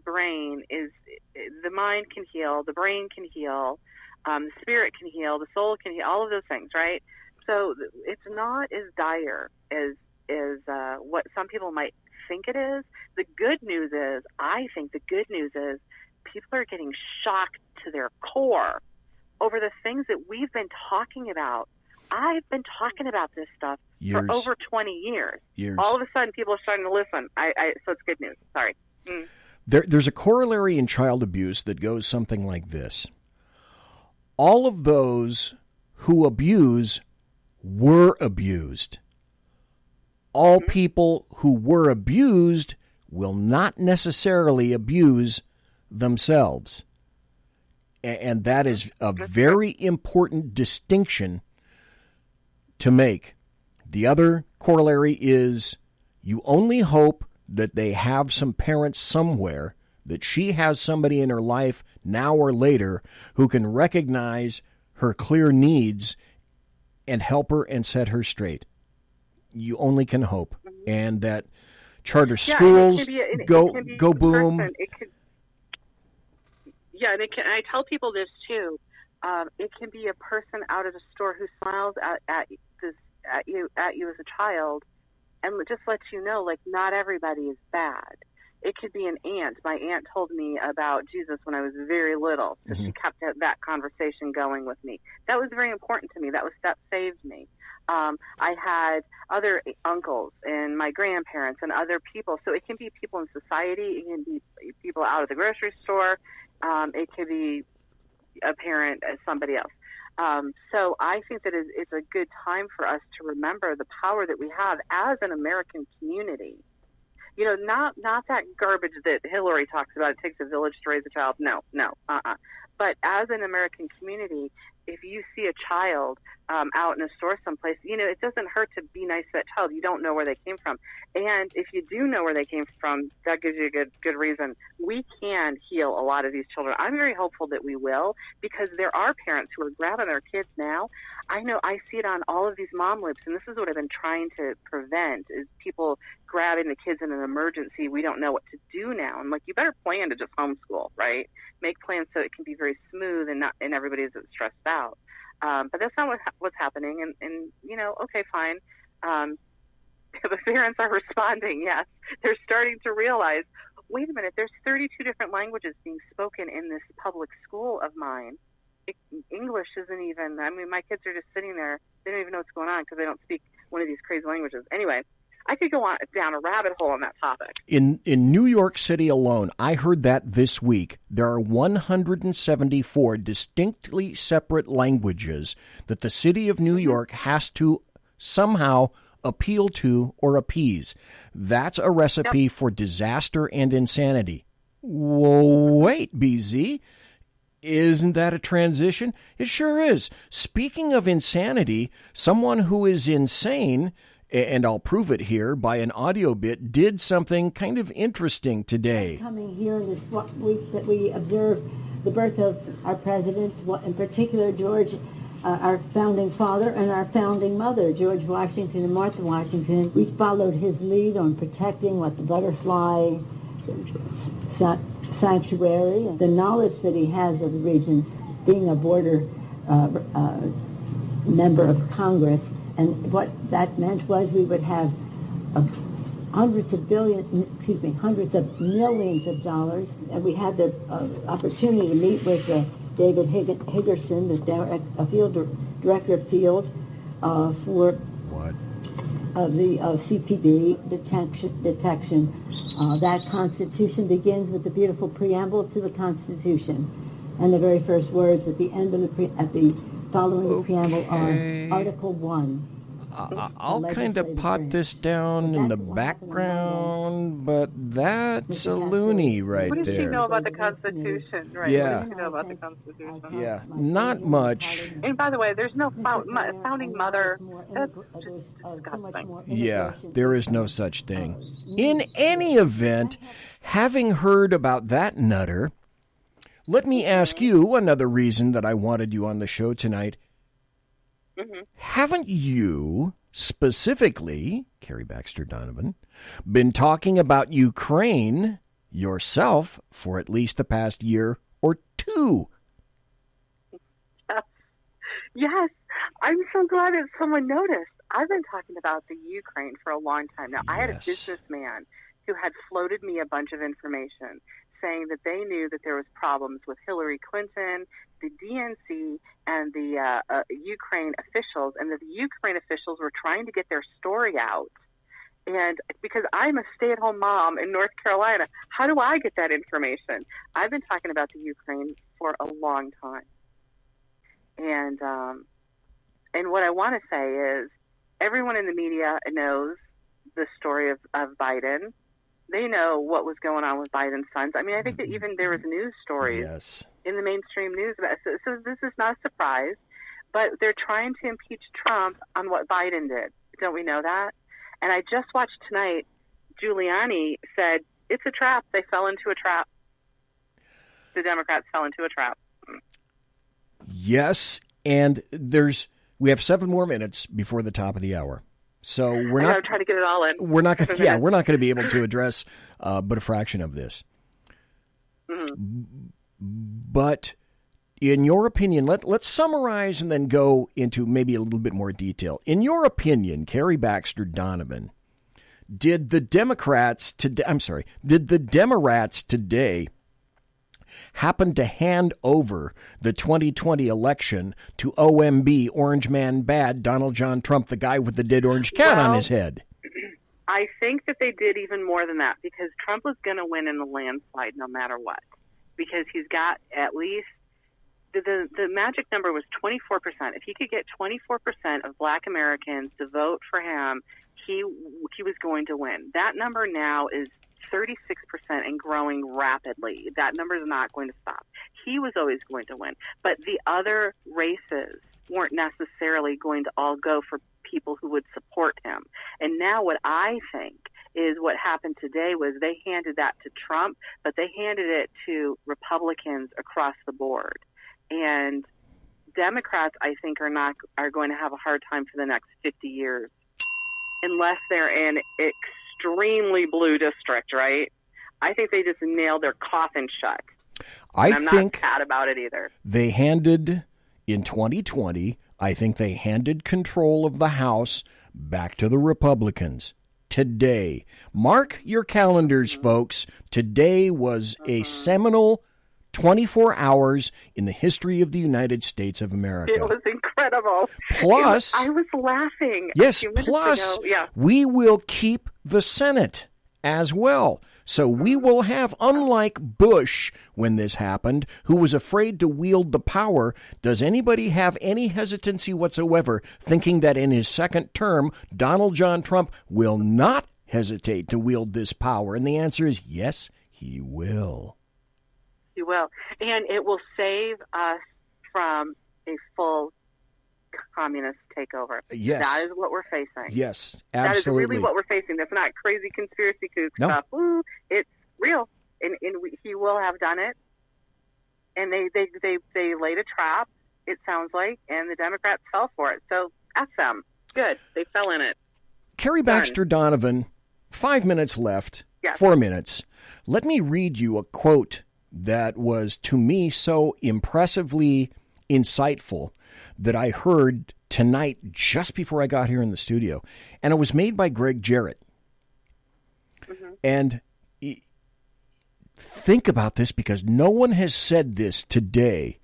mind can heal, the brain can heal, the spirit can heal, the soul can heal, all of those things, right? So it's not as dire as what some people might think it is. The good news is, I think the good news is, people are getting shocked to their core over the things that we've been talking about. I've been talking about this stuff for over 20 years. All of a sudden, people are starting to listen. So it's good news. Sorry. There's a corollary in child abuse that goes something like this. All of those who abuse were abused. All people who were abused will not necessarily abuse themselves. And that is a very important distinction to make. The other corollary is, you only hope that they have some parents somewhere, that she has somebody in her life now or later who can recognize her clear needs and help her and set her straight. You only can hope. And that charter schools go boom. Yeah, and I tell people this too. It can be a person out of the store who smiles at you as a child, and just lets you know, like, not everybody is bad. It could be an aunt. My aunt told me about Jesus when I was very little, so she kept that conversation going with me. That was very important to me. That saved me. I had other uncles and my grandparents and other people. So it can be people in society. It can be people out of the grocery store. It could be a parent as somebody else. So I think that it's a good time for us to remember the power that we have as an American community. You know, not that garbage that Hillary talks about. It takes a village to raise a child. No. But as an American community, if you you see a child out in a store someplace, it doesn't hurt to be nice to that child. You don't know where they came from. And if you do know where they came from, that gives you a good reason. We can heal a lot of these children. I'm very hopeful that we will, because there are parents who are grabbing their kids now. I know I see it on all of these mom loops, and this is what I've been trying to prevent, is people grabbing the kids in an emergency. We don't know what to do now. And you better plan to just homeschool, right? Make plans so it can be very smooth and everybody isn't stressed out. But that's not what's happening. And okay, fine. The parents are responding, yes. They're starting to realize, wait a minute, there's 32 different languages being spoken in this public school of mine. English isn't even, my kids are just sitting there. They don't even know what's going on because they don't speak one of these crazy languages. Anyway, I could go on down a rabbit hole on that topic. In New York City alone, I heard that this week, there are 174 distinctly separate languages that the city of New York has to somehow appeal to or appease. That's a recipe for disaster and insanity. Whoa, wait, BZ. Isn't that a transition? It sure is. Speaking of insanity, someone who is insane, and I'll prove it here by an audio bit, did something kind of interesting today. Coming here in this week that we observe the birth of our presidents, in particular George, our founding father, and our founding mother, George Washington and Martha Washington. We followed his lead on protecting the butterfly sanctuary, and the knowledge that he has of the region, being a border member of Congress. And what that meant was we would have hundreds of millions of dollars. And we had the opportunity to meet with David Higgerson, the field director of field for the CPD detection. That Constitution begins with the beautiful preamble to the Constitution, and the very first words at the end of following the preamble are Article 1. I'll kind of pot this down in the background, but that's a loony right there. What does he know about the Constitution? Right? Yeah. What does he know about the Constitution? Yeah, not much. And by the way, there's no founding mother. That's just disgusting. Yeah, there is no such thing. In any event, having heard about that nutter, let me ask you another reason that I wanted you on the show tonight. Mm-hmm. Haven't you, specifically, Carrie Baxter Donovan, been talking about Ukraine yourself for at least the past year or two? Yes. I'm so glad that someone noticed. I've been talking about the Ukraine for a long time now. Yes. I had a businessman who had floated me a bunch of information saying that they knew that there was problems with Hillary Clinton, the DNC, and the Ukraine officials, and that the Ukraine officials were trying to get their story out. And because I'm a stay-at-home mom in North Carolina, how do I get that information? I've been talking about the Ukraine for a long time. And what I want to say is everyone in the media knows the story of Biden. They know what was going on with Biden's sons. I mean, I think that even there was news stories in the mainstream news about it. So this is not a surprise, but they're trying to impeach Trump on what Biden did. Don't we know that? And I just watched tonight, Giuliani said, it's a trap. They fell into a trap. The Democrats fell into a trap. Yes, and we have 7 more minutes before the top of the hour. So we're not trying to get it all in. We're not going. Yeah, we're not going to be able to address but a fraction of this. Mm-hmm. But in your opinion, let's summarize and then go into maybe a little bit more detail. In your opinion, Carrie Baxter Donovan, did the Democrats today happened to hand over the 2020 election to OMB, Orange Man Bad, Donald John Trump, the guy with the dead orange cat on his head? I think that they did even more than that, because Trump was going to win in the landslide no matter what, because he's got at least the magic number was 24%. If he could get 24% of Black Americans to vote for him, he was going to win. That number now is 36% and growing rapidly. That number is not going to stop. He was always going to win. But the other races weren't necessarily going to all go for people who would support him. And now what I think is what happened today was they handed that to Trump, but they handed it to Republicans across the board. And Democrats, I think, are going to have a hard time for the next 50 years unless they're in extremely blue district, right? I think they just nailed their coffin shut. I'm not sad about it either. They handed, in 2020, I think they handed control of the House back to the Republicans. Today, mark your calendars, folks. Today was a seminal 24 hours in the history of the United States of America. It was incredible. Plus, I was laughing. Yes, plus, we will keep the Senate as well. So we will have, unlike Bush when this happened, who was afraid to wield the power, does anybody have any hesitancy whatsoever thinking that in his second term, Donald John Trump will not hesitate to wield this power? And the answer is yes, he will. He will. And it will save us from a full communist takeover. Yes. That is what we're facing. Yes, absolutely. That is really what we're facing. That's not crazy conspiracy kook stuff. Ooh, it's real. And he will have done it. And they laid a trap, it sounds like, and the Democrats fell for it. So, F them. Good. They fell in it. KARI Baxter Donovan, 5 minutes left, Yes. 4 minutes. Let me read you a quote that was, to me, so impressively insightful that I heard tonight just before I got here in the studio. And it was made by Greg Jarrett. Mm-hmm. And think about this, because no one has said this today,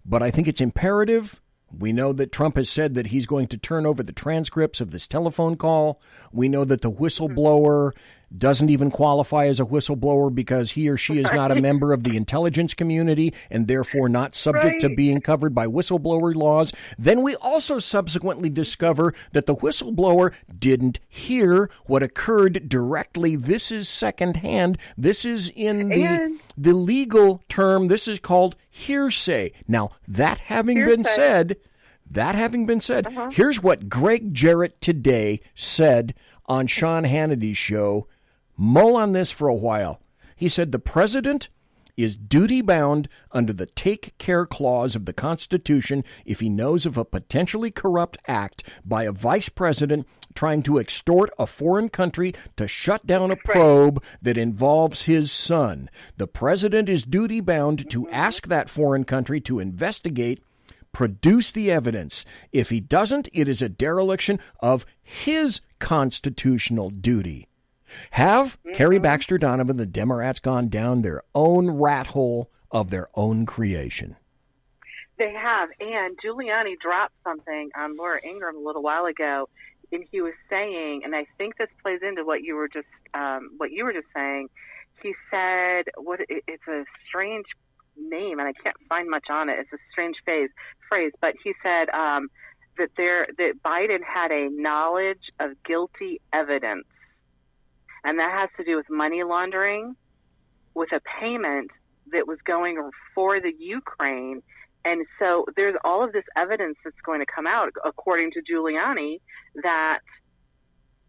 but I think it's imperative. We know that Trump has said that he's going to turn over the transcripts of this telephone call. We know that the whistleblower doesn't even qualify as a whistleblower because he or she is not a member of the intelligence community and therefore not subject to being covered by whistleblower laws. Then we also subsequently discover that the whistleblower didn't hear what occurred directly. This is secondhand. This is in the legal term. This is called hearsay. Now, that having been said, here's what Greg Jarrett today said on Sean Hannity's show. Mull on this for a while. He said the president is duty-bound under the Take Care Clause of the Constitution if he knows of a potentially corrupt act by a vice president trying to extort a foreign country to shut down a probe that involves his son. The president is duty-bound to ask that foreign country to investigate, produce the evidence. If he doesn't, it is a dereliction of his constitutional duty. Have KARI Baxter Donovan, the Democrats, gone down their own rat hole of their own creation? They have. And Giuliani dropped something on Laura Ingraham a little while ago, and he was saying, and I think this plays into what you were just saying. He said, it's a strange name, and I can't find much on it. It's a strange phrase, but he said that Biden had a knowledge of guilty evidence. And that has to do with money laundering, with a payment that was going for the Ukraine. And so there's all of this evidence that's going to come out, according to Giuliani, that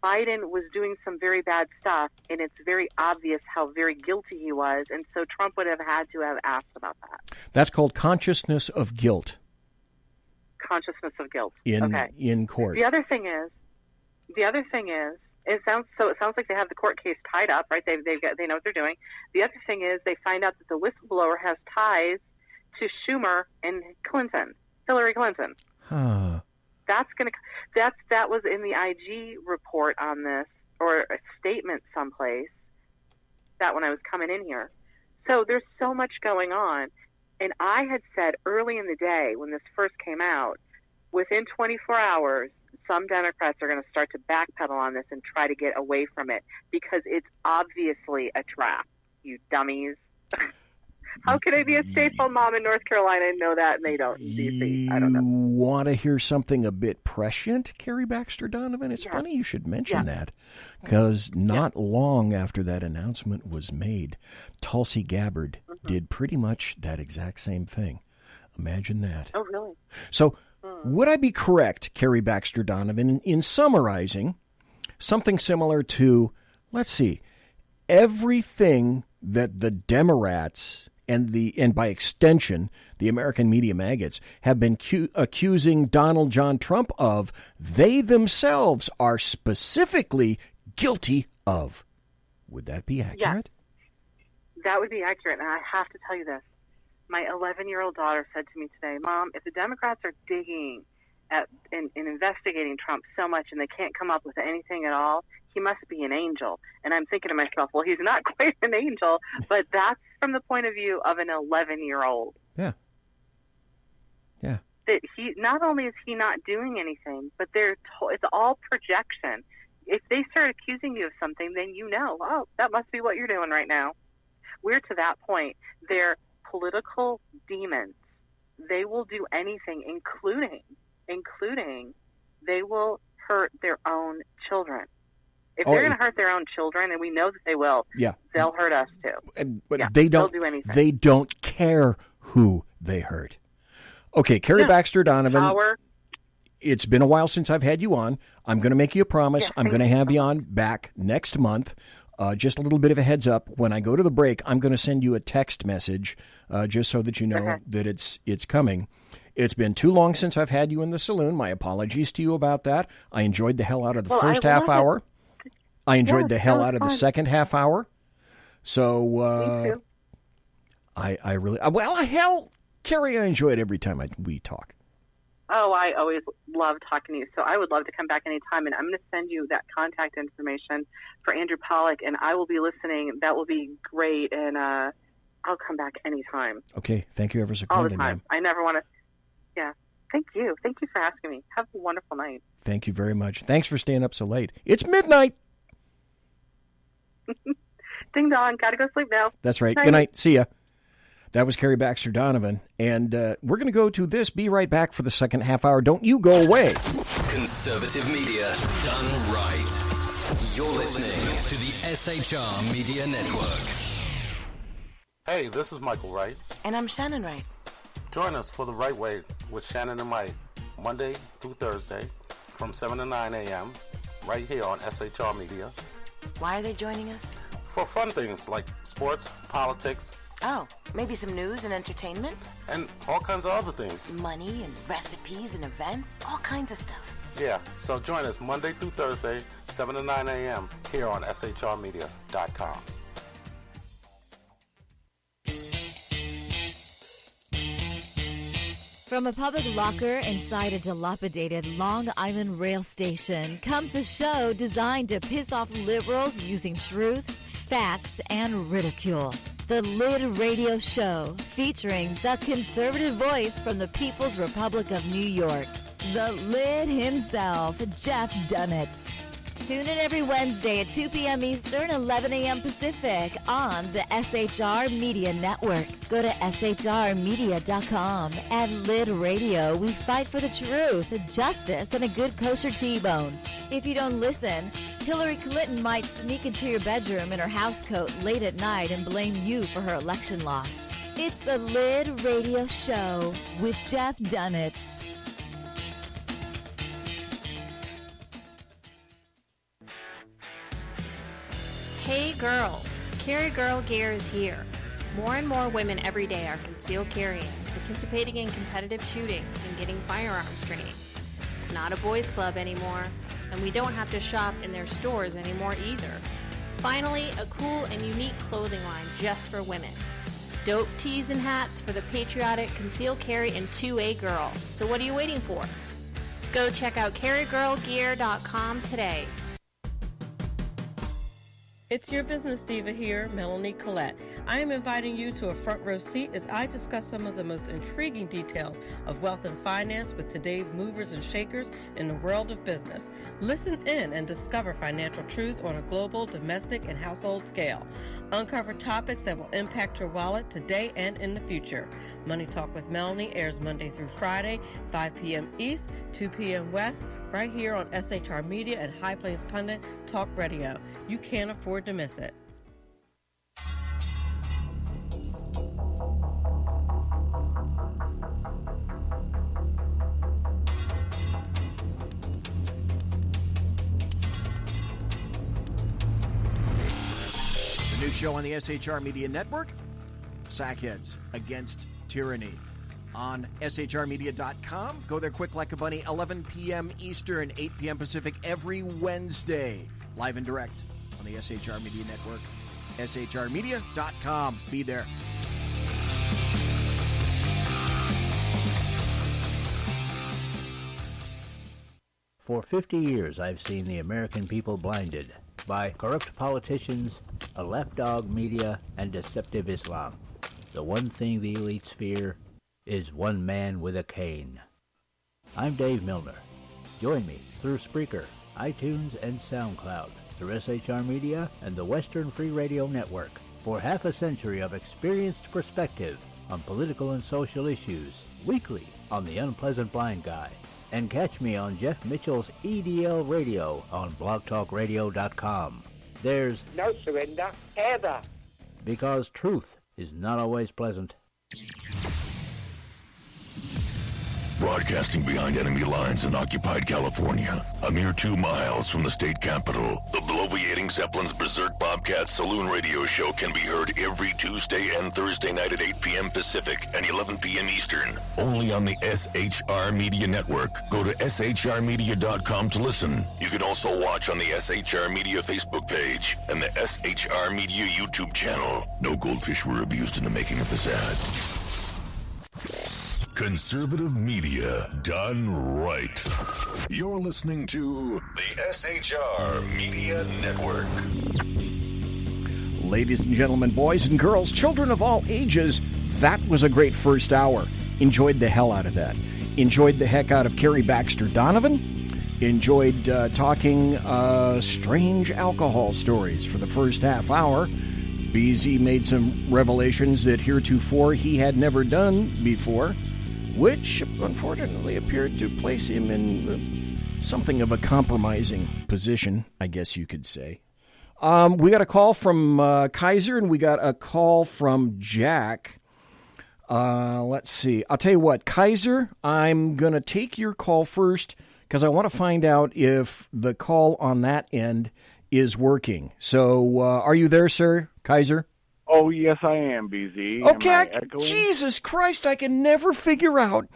Biden was doing some very bad stuff, and it's very obvious how very guilty he was. And so Trump would have had to have asked about that. That's called consciousness of guilt. Consciousness of guilt. In court. The other thing is, it sounds like they have the court case tied up, right? They know what they're doing. The other thing is they find out that the whistleblower has ties to Schumer and Hillary Clinton. Huh. That was in the IG report on this, or a statement someplace. That when I was coming in here. So there's so much going on, and I had said early in the day when this first came out, within 24 hours. Some Democrats are going to start to backpedal on this and try to get away from it because it's obviously a trap, you dummies. How can I be a stay-at-home mom in North Carolina and know that and they don't in D.C.? I don't know. You want to hear something a bit prescient, Carrie Baxter Donovan? It's funny you should mention that, because not long after that announcement was made, Tulsi Gabbard did pretty much that exact same thing. Imagine that. Oh, really? So would I be correct, Carrie Baxter Donovan, in summarizing something similar to, let's see, everything that the Democrats and by extension the American media maggots have been accusing Donald John Trump of, they themselves are specifically guilty of? Would that be accurate? Yeah, that would be accurate. And I have to tell you this. My 11-year-old daughter said to me today, Mom, if the Democrats are digging in investigating Trump so much and they can't come up with anything at all, he must be an angel. And I'm thinking to myself, well, he's not quite an angel, but that's from the point of view of an 11-year-old. Yeah. Yeah. That he, not only is he not doing anything, but it's all projection. If they start accusing you of something, then you know, oh, that must be what you're doing right now. We're to that point. They're political demons. They will do anything, including they will hurt their own children. If they're going to hurt their own children, and we know that they will, they'll hurt us too. But they'll do anything. They don't care who they hurt. Okay, Carrie Baxter Donovan, it's been a while since I've had you on. I'm going to make you a promise. I'm going to have you on back next month. Just a little bit of a heads up. When I go to the break, I'm going to send you a text message just so that you know that it's coming. It's been too long since I've had you in the saloon. My apologies to you about that. I enjoyed the hell out of the first half hour. I enjoyed the hell out of the second half hour. So Me too. I really hell, Carrie, I enjoy it every time we talk. Oh, I always love talking to you. So I would love to come back anytime. And I'm going to send you that contact information for Andrew Pollack, and I will be listening. That will be great. And I'll come back anytime. Okay. Thank you ever so kindly. All the time. Ma'am. I never want to. Yeah. Thank you. Thank you for asking me. Have a wonderful night. Thank you very much. Thanks for staying up so late. It's midnight. Ding dong. Got to go sleep now. That's right. Night. Good night. See ya. That was Carrie Baxter Donovan, and we're going to go to this. Be right back for the second half hour. Don't you go away. Conservative media done right. You're listening to the SHR Media Network. Hey, this is Michael Wright. And I'm Shannon Wright. Join us for The Right Way with Shannon and Mike, Monday through Thursday from 7 to 9 a.m. right here on SHR Media. Why are they joining us? For fun things like sports, politics. Oh, maybe some news and entertainment? And all kinds of other things. Money and recipes and events, all kinds of stuff. Yeah, so join us Monday through Thursday, 7 to 9 a.m. here on shrmedia.com. From a public locker inside a dilapidated Long Island rail station comes a show designed to piss off liberals using truth, facts, and ridicule. The Lid Radio Show, featuring the conservative voice from the People's Republic of New York, the Lid himself, Jeff Dunitz. Tune in every Wednesday at 2 p.m. Eastern, 11 a.m. Pacific on the SHR Media Network. Go to shrmedia.com. At Lid Radio, we fight for the truth, justice, and a good kosher T-bone. If you don't listen, Hillary Clinton might sneak into your bedroom in her housecoat late at night and blame you for her election loss. It's the Lid Radio Show with Jeff Dunitz. Hey girls, Carry Girl Gear is here. More and more women every day are concealed carrying, participating in competitive shooting, and getting firearms training. It's not a boys' club anymore, and we don't have to shop in their stores anymore either. Finally, a cool and unique clothing line just for women. Dope tees and hats for the patriotic concealed carry and 2A girl. So what are you waiting for? Go check out carrygirlgear.com today. It's your business diva here, Melanie Collette. I am inviting you to a front row seat as I discuss some of the most intriguing details of wealth and finance with today's movers and shakers in the world of business. Listen in and discover financial truths on a global, domestic, and household scale. Uncover topics that will impact your wallet today and in the future. Money Talk with Melanie airs Monday through Friday, 5 p.m. East, 2 p.m. West, right here on SHR Media and High Plains Pundit Talk Radio. You can't afford to miss it. The new show on the SHR Media Network, Sackheads Against Tyranny. On shrmedia.com. Go there quick like a bunny, 11 p.m. Eastern, 8 p.m. Pacific, every Wednesday. Live and direct on the SHR Media Network. shrmedia.com. Be there. For 50 years, I've seen the American people blinded by corrupt politicians, a lapdog media, and deceptive Islam. The one thing the elites fear is one man with a cane. I'm Dave Milner. Join me through Spreaker, iTunes, and SoundCloud, through SHR Media and the Western Free Radio Network, for half a century of experienced perspective on political and social issues, weekly on The Unpleasant Blind Guy. And catch me on Jeff Mitchell's EDL Radio on blogtalkradio.com. There's no surrender, ever. Because truth is not always pleasant. Broadcasting behind enemy lines in occupied California, a mere 2 miles from the state capital, the bloviating Zeppelin's Berserk Bobcat Saloon radio show can be heard every Tuesday and Thursday night at 8 p.m. Pacific and 11 p.m. Eastern, only on the SHR Media Network. Go to shrmedia.com to listen. You can also watch on the SHR Media Facebook page and the SHR Media YouTube channel. No goldfish were abused in the making of this ad. Conservative media done right. You're listening to the SHR Media Network. Ladies and gentlemen, boys and girls, children of all ages, that was a great first hour. Enjoyed the hell out of that. Enjoyed the heck out of KARI Baxter Donovan. Enjoyed talking strange alcohol stories for the first half hour. BZ made some revelations that heretofore he had never done before, which unfortunately appeared to place him in something of a compromising position, I guess you could say. We got a call from Kaiser, and we got a call from Jack. Let's see. I'll tell you what, Kaiser, I'm going to take your call first because I want to find out if the call on that end is working. So are you there, sir, Kaiser? Oh, yes, I am, BZ. Okay, Jesus Christ, I can never figure out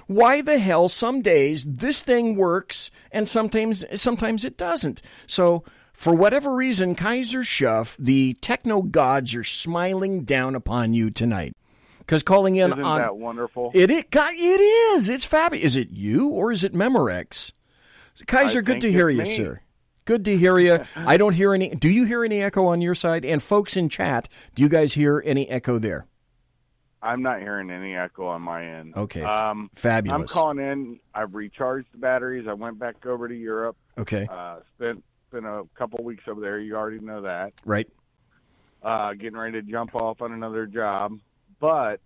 why the hell some days this thing works and sometimes it doesn't. So, for whatever reason, Kaiser Schuff, the techno gods are smiling down upon you tonight. Because calling in Isn't that wonderful? It is. It's fabulous. Is it you or is it Memorex? Kaiser, good to hear you, sir. Good to hear you. I don't hear any. Do you hear any echo on your side? And folks in chat, do you guys hear any echo there? I'm not hearing any echo on my end. Okay, fabulous. I'm calling in. I've recharged the batteries. I went back over to Europe. Okay. Spent a couple weeks over there. You already know that. Right. Getting ready to jump off on another job. But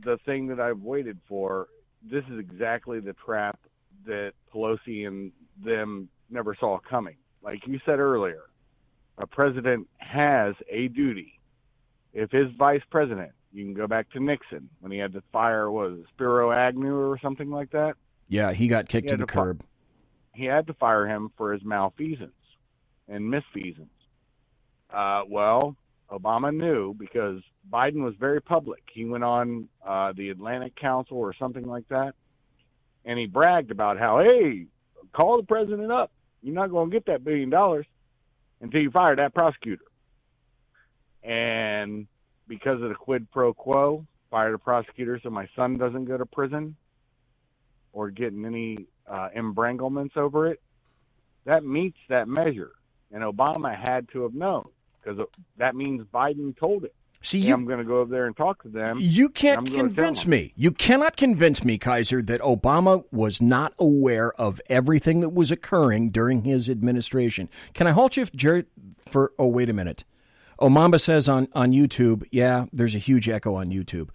the thing that I've waited for, this is exactly the trap that Pelosi and them never saw coming. Like you said earlier, a president has a duty. If his vice president, you can go back to Nixon when he had to fire, Spiro Agnew or something like that? Yeah, he got kicked to the curb. He had to fire him for his malfeasance and misfeasance. Well, Obama knew because Biden was very public. He went on the Atlantic Council or something like that, and he bragged about how, hey, call the president up. You're not going to get that $1 billion until you fire that prosecutor. And because of the quid pro quo, fire the prosecutor so my son doesn't go to prison or getting any embranglements over it, that meets that measure. And Obama had to have known because that means Biden told it. See, I'm going to go over there and talk to them. You can't convince me. You cannot convince me, Kaiser, that Obama was not aware of everything that was occurring during his administration. Can I halt you, Jared, for... Oh, wait a minute. Oh, Mamba says on YouTube, yeah, there's a huge echo on YouTube.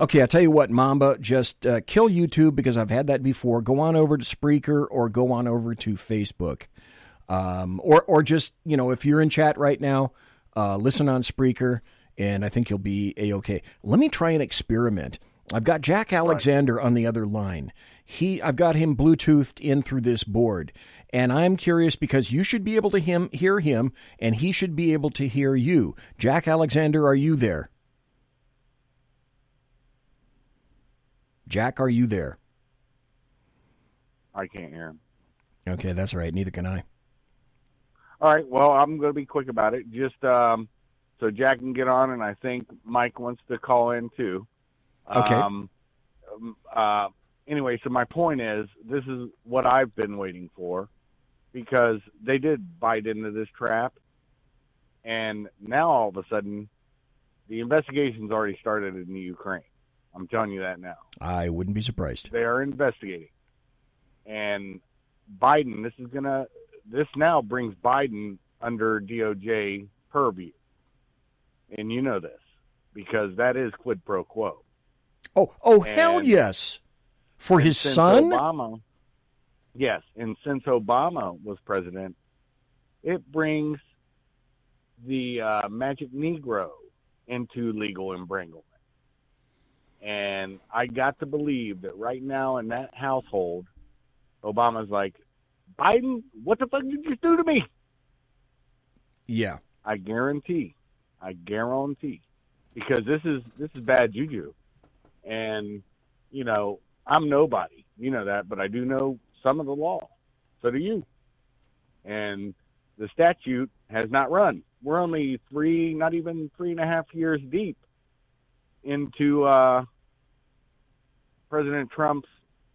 Okay, I'll tell you what, Mamba, just kill YouTube because I've had that before. Go on over to Spreaker or go on over to Facebook. Or just, if you're in chat right now, listen on Spreaker, and I think you'll be A-okay. Let me try an experiment. I've got Jack Alexander on the other line. I've got him Bluetoothed in through this board, and I'm curious because you should be able to hear him, and he should be able to hear you. Jack Alexander, are you there? Jack, are you there? I can't hear him. Okay, that's all right. Neither can I. All right, well, I'm going to be quick about it. Just so Jack can get on, and I think Mike wants to call in too. Okay. Anyway, so my point is, this is what I've been waiting for, because they did bite into this trap, and now all of a sudden, the investigation's already started in the Ukraine. I'm telling you that now. I wouldn't be surprised. They are investigating. And Biden, this now brings Biden under DOJ purview. And you know this, because that is quid pro quo. Oh, hell yes. For his son? Yes, and since Obama was president, it brings the magic Negro into legal embranglement. And I got to believe that right now in that household, Obama's like, Biden, what the fuck did you do to me? Yeah. I guarantee. Because this is bad juju. And, I'm nobody. You know that, but I do know some of the law. So do you. And the statute has not run. We're only not even 3.5 years deep into President Trump's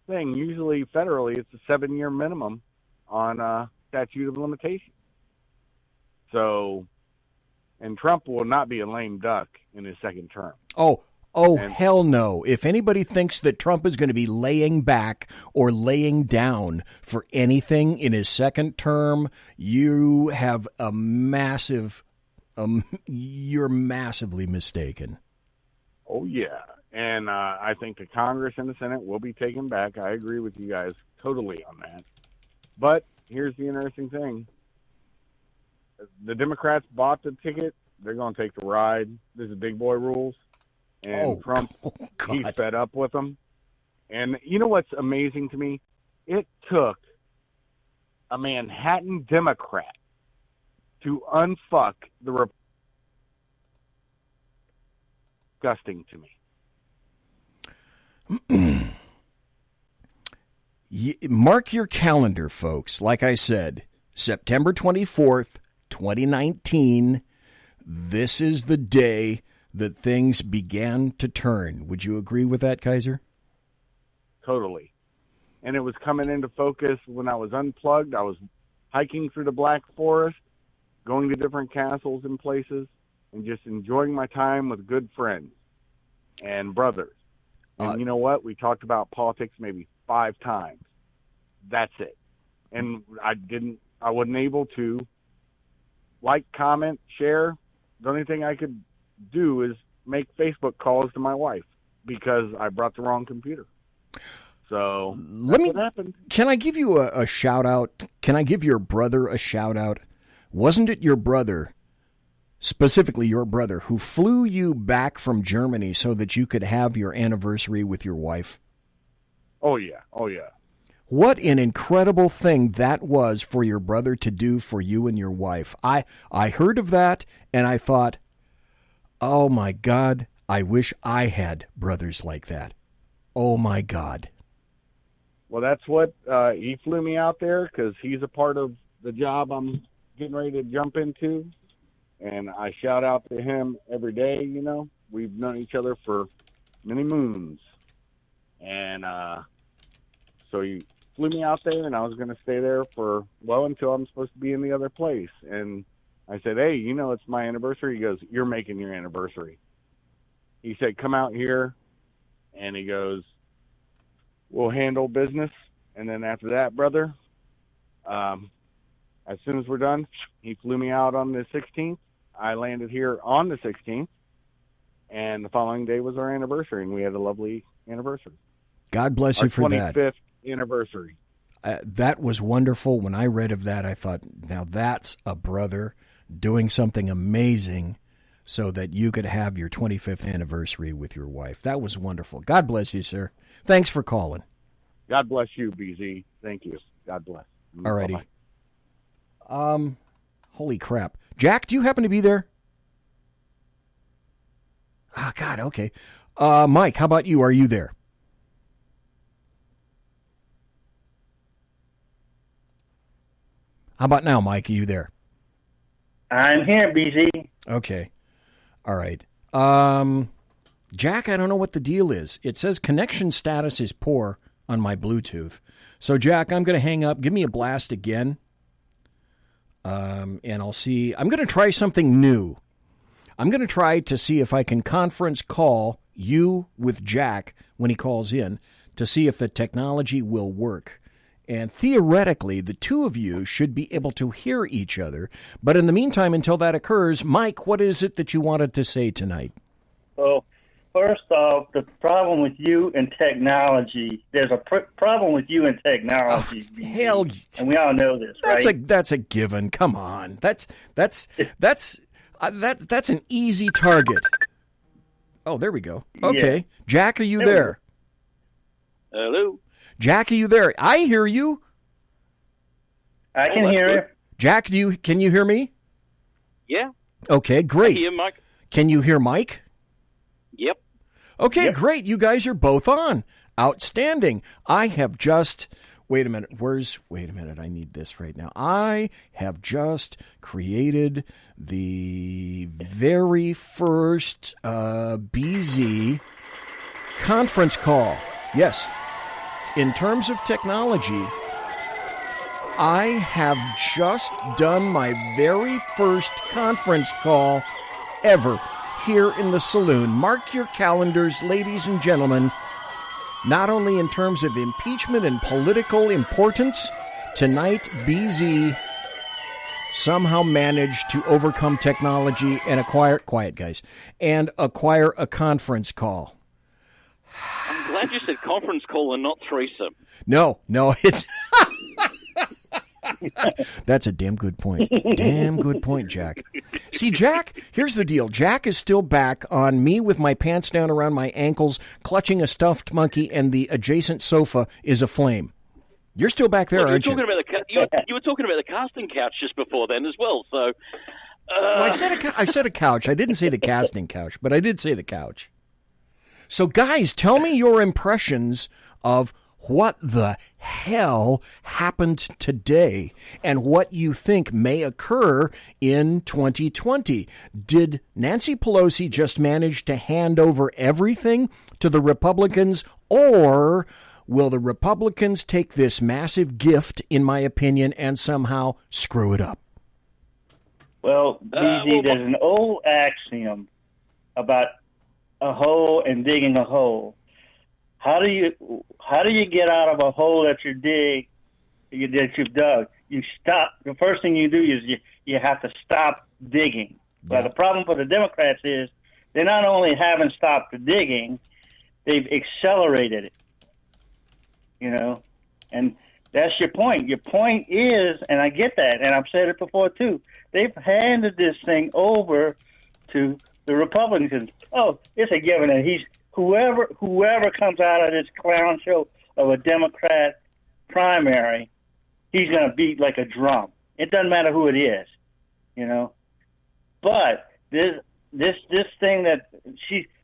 thing. Usually federally it's a 7-year minimum on statute of limitations. So, and Trump will not be a lame duck in his second term. Hell no. If anybody thinks that Trump is going to be laying back or laying down for anything in his second term, you have a massive, you're massively mistaken. Oh, yeah. And I think the Congress and the Senate will be taken back. I agree with you guys totally on that. But here's the interesting thing. The Democrats bought the ticket. They're going to take the ride. This is big boy rules. And Trump, he's fed up with them. And you know what's amazing to me? It took a Manhattan Democrat to unfuck the disgusting to me. Mark your calendar, folks. Like I said, September 24th, 2019, this is the day that things began to turn. Would you agree with that, Kaiser? Totally. And it was coming into focus when I was unplugged. I was hiking through the Black Forest, going to different castles and places, and just enjoying my time with good friends and brothers. And you know what? We talked about politics maybe 5 times. That's it. And I wasn't able to like, comment, share. The only thing I could do is make Facebook calls to my wife because I brought the wrong computer. So what happened. Can I give you a shout out? Can I give your brother a shout out? Wasn't it your brother, specifically your brother, who flew you back from Germany so that you could have your anniversary with your wife? Oh, yeah. Oh, yeah. What an incredible thing that was for your brother to do for you and your wife. I heard of that, and I thought, oh, my God, I wish I had brothers like that. Oh, my God. Well, that's what he flew me out there because he's a part of the job I'm getting ready to jump into. And I shout out to him every day, you know. We've known each other for many moons. And so he flew me out there, and I was going to stay there for, well, until I'm supposed to be in the other place. And I said, hey, you know, it's my anniversary. He goes, you're making your anniversary. he said, come out here, and he goes, we'll handle business. And then after that, brother, as soon as we're done, he flew me out on the 16th. I landed here on the 16th, and the following day was our anniversary, and we had a lovely anniversary. God bless you for that. Our 25th anniversary. That was wonderful. When I read of that, I thought, now that's a brother doing something amazing so that you could have your 25th anniversary with your wife. That was wonderful. God bless you, sir. Thanks for calling. God bless you, BZ. Thank you. God bless. All righty. Holy crap. Jack, do you happen to be there? Oh, God, okay. Mike, how about you? Are you there? How about now, Mike? Are you there? I'm here, BZ. Okay. All right. Jack, I don't know what the deal is. It says connection status is poor on my Bluetooth. So, Jack, I'm going to hang up. Give me a blast again. And I'll see. I'm going to try something new. I'm going to try to see if I can conference call you with Jack when he calls in to see if the technology will work. And theoretically, the two of you should be able to hear each other. But in the meantime, until that occurs, Mike, what is it that you wanted to say tonight? Well, first off, the problem with you and technology, there's a problem with you and technology. Oh, hell, and we all know this, right? That's a given. Come on. That's an easy target. Oh, there we go. Okay. Yeah. Jack, are you there? Hello. Jack, are you there? I hear you. I can hear you. Jack, can you hear me? Yeah. Okay, great. I hear Mike. Can you hear Mike? Yep. Okay, great. You guys are both on. Outstanding. I have just... Wait a minute. Wait a minute. I need this right now. I have just created the very first BZ conference call. Yes. In terms of technology, I have just done my very first conference call ever here in the saloon. Mark your calendars, ladies and gentlemen. Not only in terms of impeachment and political importance, tonight BZ somehow managed to overcome technology and acquire a conference call. I'm glad you said conference call and not threesome. No, it's... That's a damn good point. Damn good point, Jack. See, Jack, here's the deal. Jack is still back on me with my pants down around my ankles, clutching a stuffed monkey, and the adjacent sofa is aflame. You're still back there, aren't you? You were talking about the casting couch just before then as well, so... Well, I said a couch. I didn't say the casting couch, but I did say the couch. So, guys, tell me your impressions of what the hell happened today and what you think may occur in 2020. Did Nancy Pelosi just manage to hand over everything to the Republicans, or will the Republicans take this massive gift, in my opinion, and somehow screw it up? Well, BZ, there's an old axiom about a hole and digging a hole. How do you get out of a hole that you've dug? You stop. The first thing you do is you have to stop digging. But the problem for the Democrats is they not only haven't stopped the digging, they've accelerated it. You know, and that's your point. Your point is, and I get that, and I've said it before too, they've handed this thing over to the Republicans. Oh, it's a given, and whoever comes out of this clown show of a Democrat primary, he's going to beat like a drum. It doesn't matter who it is, you know. But this thing that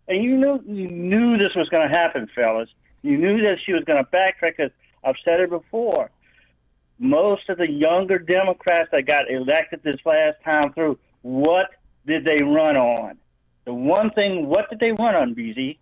and you knew this was going to happen, fellas. You knew that she was going to backtrack, because I've said it before. Most of the younger Democrats that got elected this last time through, what did they run on? The one thing, what did they run on, BZ?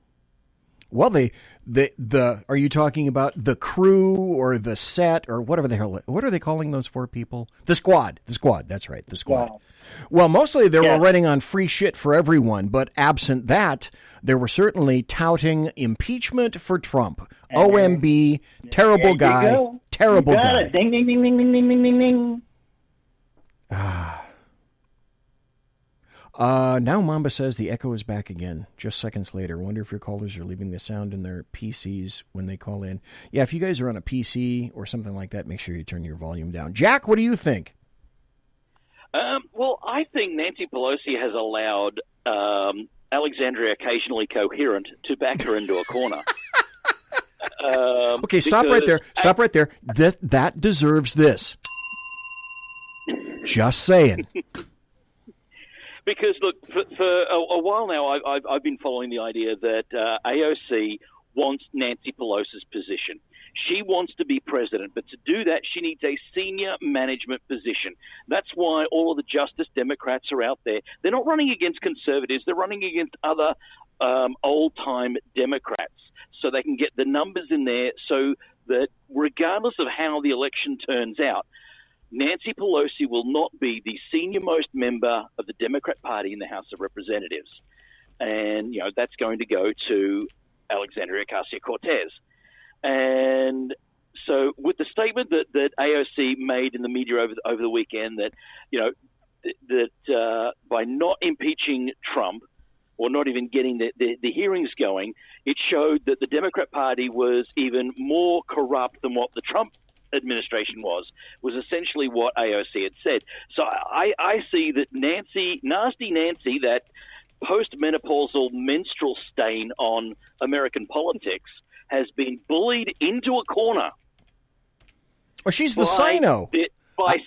Well, the are you talking about the crew or the set or whatever the hell? What are they calling those four people? The squad. That's right. The squad. Wow. Well, mostly they were running on free shit for everyone, but absent that, there were certainly touting impeachment for Trump. OMB, terrible guy, terrible guy. It. Ding, ding, ding, ding, ding, ding, ding, ding. Now Mamba says the echo is back again, just seconds later. Wonder if your callers are leaving the sound in their PCs when they call in. Yeah, if you guys are on a PC or something like that, make sure you turn your volume down. Jack, what do you think? Well, I think Nancy Pelosi has allowed Alexandria Occasionally Coherent to back her into a corner. Okay, stop right there. Stop right there. That deserves this. Just saying. Because, look, for a while now, I've been following the idea that AOC wants Nancy Pelosi's position. She wants to be president, but to do that, she needs a senior management position. That's why all of the Justice Democrats are out there. They're not running against conservatives. They're running against other old-time Democrats, so they can get the numbers in there so that regardless of how the election turns out, Nancy Pelosi will not be the senior-most member of the Democrat Party in the House of Representatives. And, that's going to go to Alexandria Ocasio-Cortez. And so with the statement that AOC made in the media over the weekend that, that by not impeaching Trump or not even getting the hearings going, it showed that the Democrat Party was even more corrupt than what the Trump administration was essentially what AOC had said. So I see that Nasty Nancy, that post-menopausal menstrual stain on American politics, has been bullied into a corner. Well, she's the Sino. By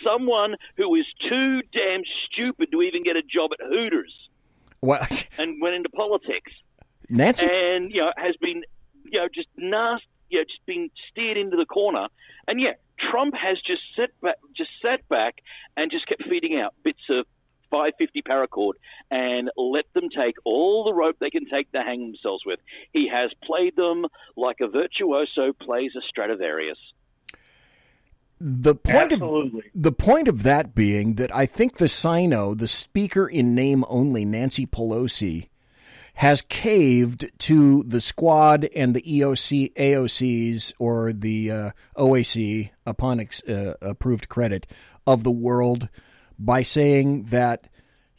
someone who is too damn stupid to even get a job at Hooters. What? And went into politics. Nancy? And, has been, just nasty. Just being steered into the corner. And, Trump has just sat back and just kept feeding out bits of 550 paracord and let them take all the rope they can take to hang themselves with. He has played them like a virtuoso plays a Stradivarius. The point of that being that I think the Sino, the speaker in name only, Nancy Pelosi, has caved to the squad and the AOCs or the OAC upon approved credit of the world by saying that,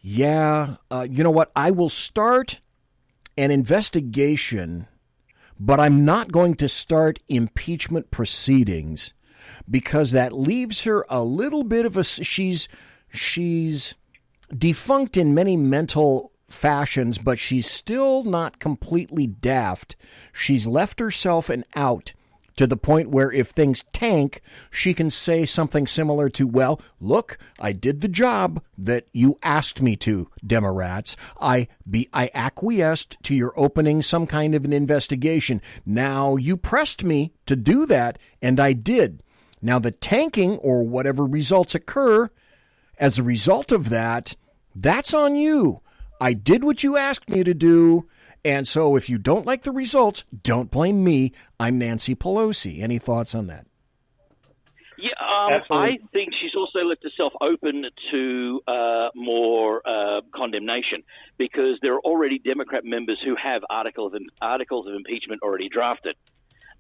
you know what, I will start an investigation, but I'm not going to start impeachment proceedings because that leaves her a little bit of she's defunct in many mental fashions, but she's still not completely daft. She's left herself an out to the point where if things tank, she can say something similar to, well, look, I did the job that you asked me to, Democrats. I acquiesced to your opening some kind of an investigation. Now, you pressed me to do that, and I did. Now, the tanking or whatever results occur as a result of that, that's on you. I did what you asked me to do, and so if you don't like the results, don't blame me. I'm Nancy Pelosi. Any thoughts on that? Yeah, I think she's also left herself open to more condemnation because there are already Democrat members who have articles of impeachment already drafted.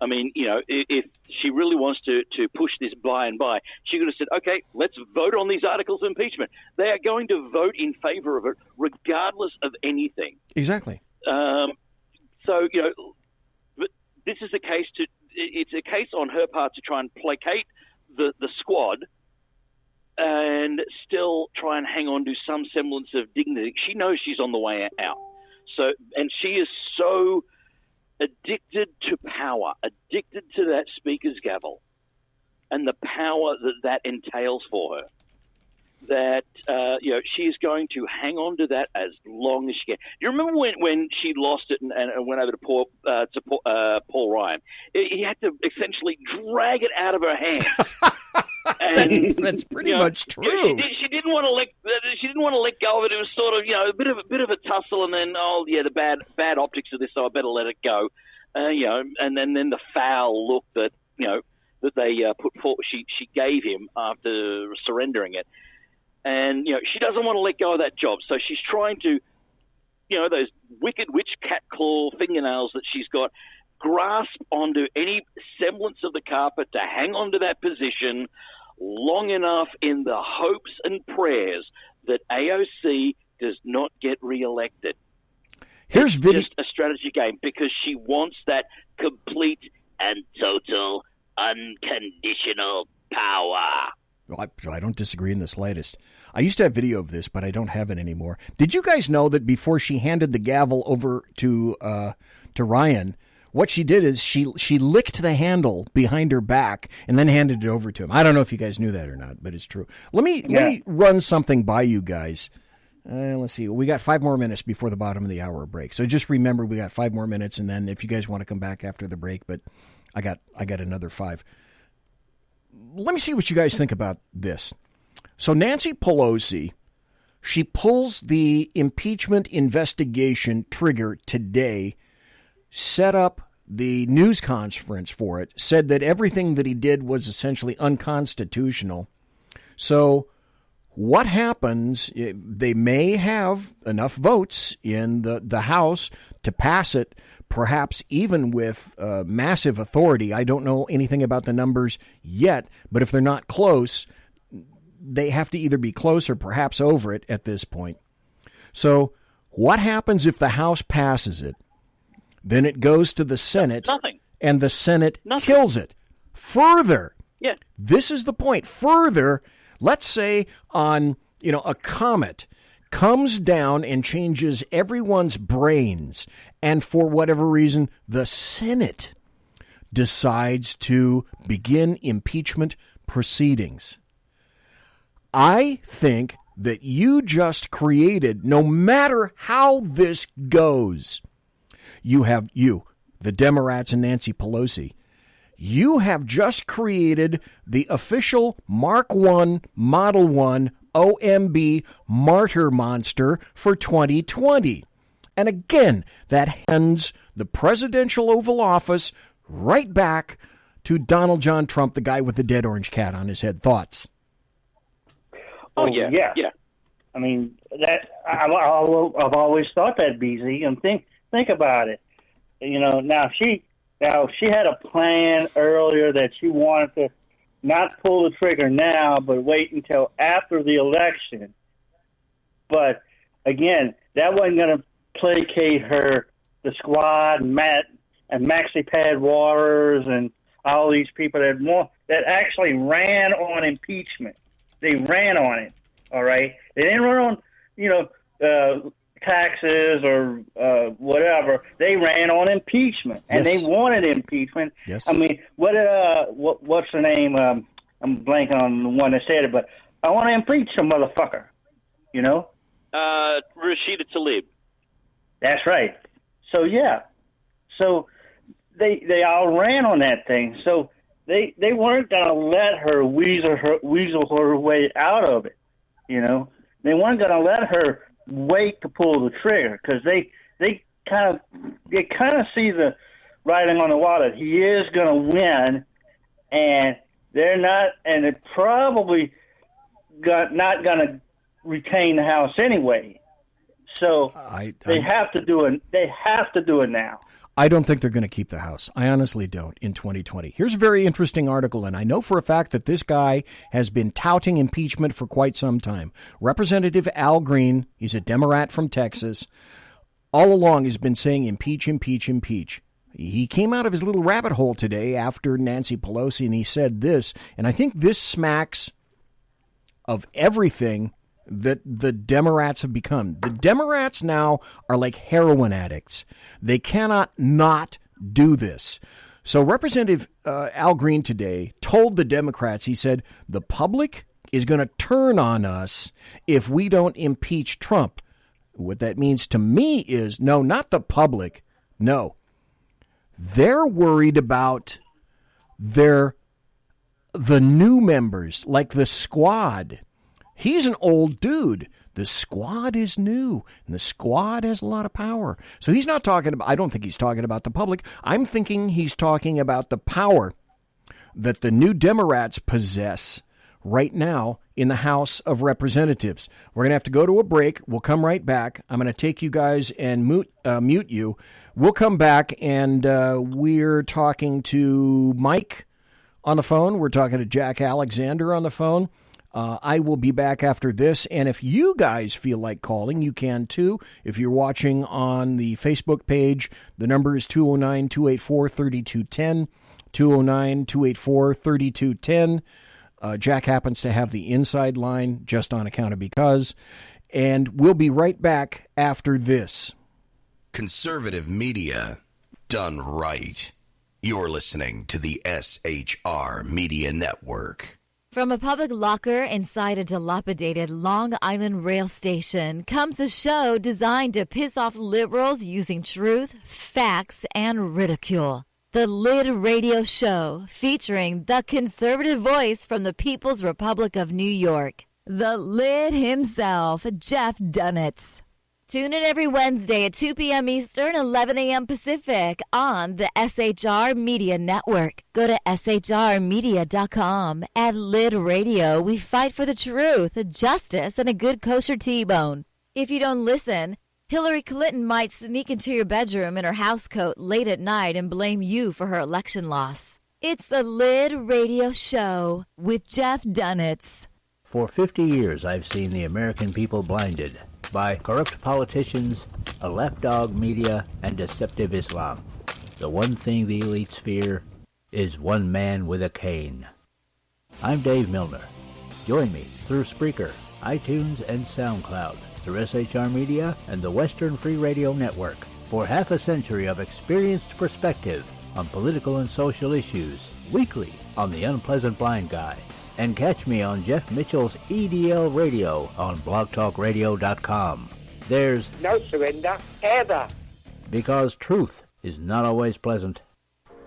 I mean, if she really wants to push this by and by, she could have said, okay, let's vote on these articles of impeachment. They are going to vote in favor of it regardless of anything. Exactly. So, but this is it's a case on her part to try and placate the squad and still try and hang on to some semblance of dignity. She knows she's on the way out. So, and she is so addicted to power, addicted to that speaker's gavel and the power that entails for her, that she is going to hang on to that as long as she can. You remember when she lost it and went over to Paul Ryan? He had to essentially drag it out of her hands. That's pretty much true. She didn't want didn't want to let go of it. It was sort of, a bit of a tussle, and then the bad optics of this, so I better let it go. And then the foul look that that they put forward, she gave him after surrendering it, and she doesn't want to let go of that job, so she's trying to, those wicked witch cat claw fingernails that she's got, grasp onto any semblance of the carpet to hang on to that position long enough in the hopes and prayers that AOC does not get reelected. It's just a strategy game because she wants that complete and total unconditional power. Well, I don't disagree in the slightest. I used to have video of this, but I don't have it anymore. Did you guys know that before she handed the gavel over to Ryan, what she did is she licked the handle behind her back and then handed it over to him? I don't know if you guys knew that or not, but it's true. Let me run something by you guys. Let's see. We got 5 more minutes before the bottom of the hour break. So just remember we got 5 more minutes, and then if you guys want to come back after the break, but I got another 5. Let me see what you guys think about this. So Nancy Pelosi, she pulls the impeachment investigation trigger today, set up the news conference for it, said that everything that he did was essentially unconstitutional. So what happens? They may have enough votes in the House to pass it, perhaps even with massive authority. I don't know anything about the numbers yet, but if they're not close, they have to either be close or perhaps over it at this point. So what happens if the House passes it? Then it goes to the Senate, and the Senate kills it. Further, this is the point. Further, let's say on a comet comes down and changes everyone's brains, and for whatever reason, the Senate decides to begin impeachment proceedings. I think that you just created, no matter how this goes, the Democrats and Nancy Pelosi, you have just created the official Mark I, Model I, OMB martyr monster for 2020. And again, that hands the presidential Oval Office right back to Donald John Trump, the guy with the dead orange cat on his head. Thoughts? Yeah. I mean, that I've always thought that, BZ, and think about it. Now she had a plan earlier that she wanted to not pull the trigger now, but wait until after the election. But again, that wasn't going to placate the squad, Matt and Maxie Pad Waters, and all these people that actually ran on impeachment. They ran on it. All right, they didn't run on taxes or whatever. They ran on impeachment, and they wanted impeachment. Yes. I mean, what's her name? I'm blanking on the one that said it, but I want to impeach some motherfucker. Rashida Tlaib. That's right. So so they all ran on that thing. So they weren't going to let her weasel her way out of it. They weren't going to let her wait to pull the trigger because they kind of see the writing on the wall that he is going to win, and they're not, and they're probably not going to retain the House anyway. So they have to do it. They have to do it now. I don't think they're going to keep the House. I honestly don't in 2020. Here's a very interesting article, and I know for a fact that this guy has been touting impeachment for quite some time. Representative Al Green, he's a Democrat from Texas, all along has been saying impeach, impeach, impeach. He came out of his little rabbit hole today after Nancy Pelosi, and he said this, and I think this smacks of everything that the Democrats have become. The Democrats now are like heroin addicts. They cannot not do this. So Representative Al Green today told the Democrats, he said, the public is going to turn on us if we don't impeach Trump. What that means to me is, no, not the public. No. They're worried about the new members, like the squad. He's an old dude. The squad is new, and the squad has a lot of power. So he's not talking about, I don't think he's talking about the public. I'm thinking he's talking about the power that the new Democrats possess right now in the House of Representatives. We're going to have to go to a break. We'll come right back. I'm going to take you guys and mute you. We'll come back, and we're talking to Mike on the phone. We're talking to Jack Alexander on the phone. I will be back after this, and if you guys feel like calling, you can too. If you're watching on the Facebook page, the number is 209-284-3210, 209-284-3210. Jack happens to have the inside line just on account of because, and we'll be right back after this. Conservative media done right. You're listening to the SHR Media Network. From a public locker inside a dilapidated Long Island rail station comes a show designed to piss off liberals using truth, facts, and ridicule. The Lid Radio Show, featuring the conservative voice from the People's Republic of New York, the Lid himself, Jeff Dunitz. Tune in every Wednesday at 2 p.m. Eastern, 11 a.m. Pacific on the SHR Media Network. Go to shrmedia.com. At Lid Radio, we fight for the truth, justice, and a good kosher T-bone. If you don't listen, Hillary Clinton might sneak into your bedroom in her housecoat late at night and blame you for her election loss. It's the Lid Radio Show with Jeff Dunitz. For 50 years, I've seen the American people blinded by corrupt politicians, a lapdog media, and deceptive Islam. The one thing the elites fear is one man with a cane. I'm Dave Milner. Join me through Spreaker, iTunes, and SoundCloud, through SHR Media and the Western Free Radio Network, for half a century of experienced perspective on political and social issues, weekly on The Unpleasant Blind Guy. And catch me on Jeff Mitchell's EDL Radio on blogtalkradio.com. There's no surrender, ever. Because truth is not always pleasant.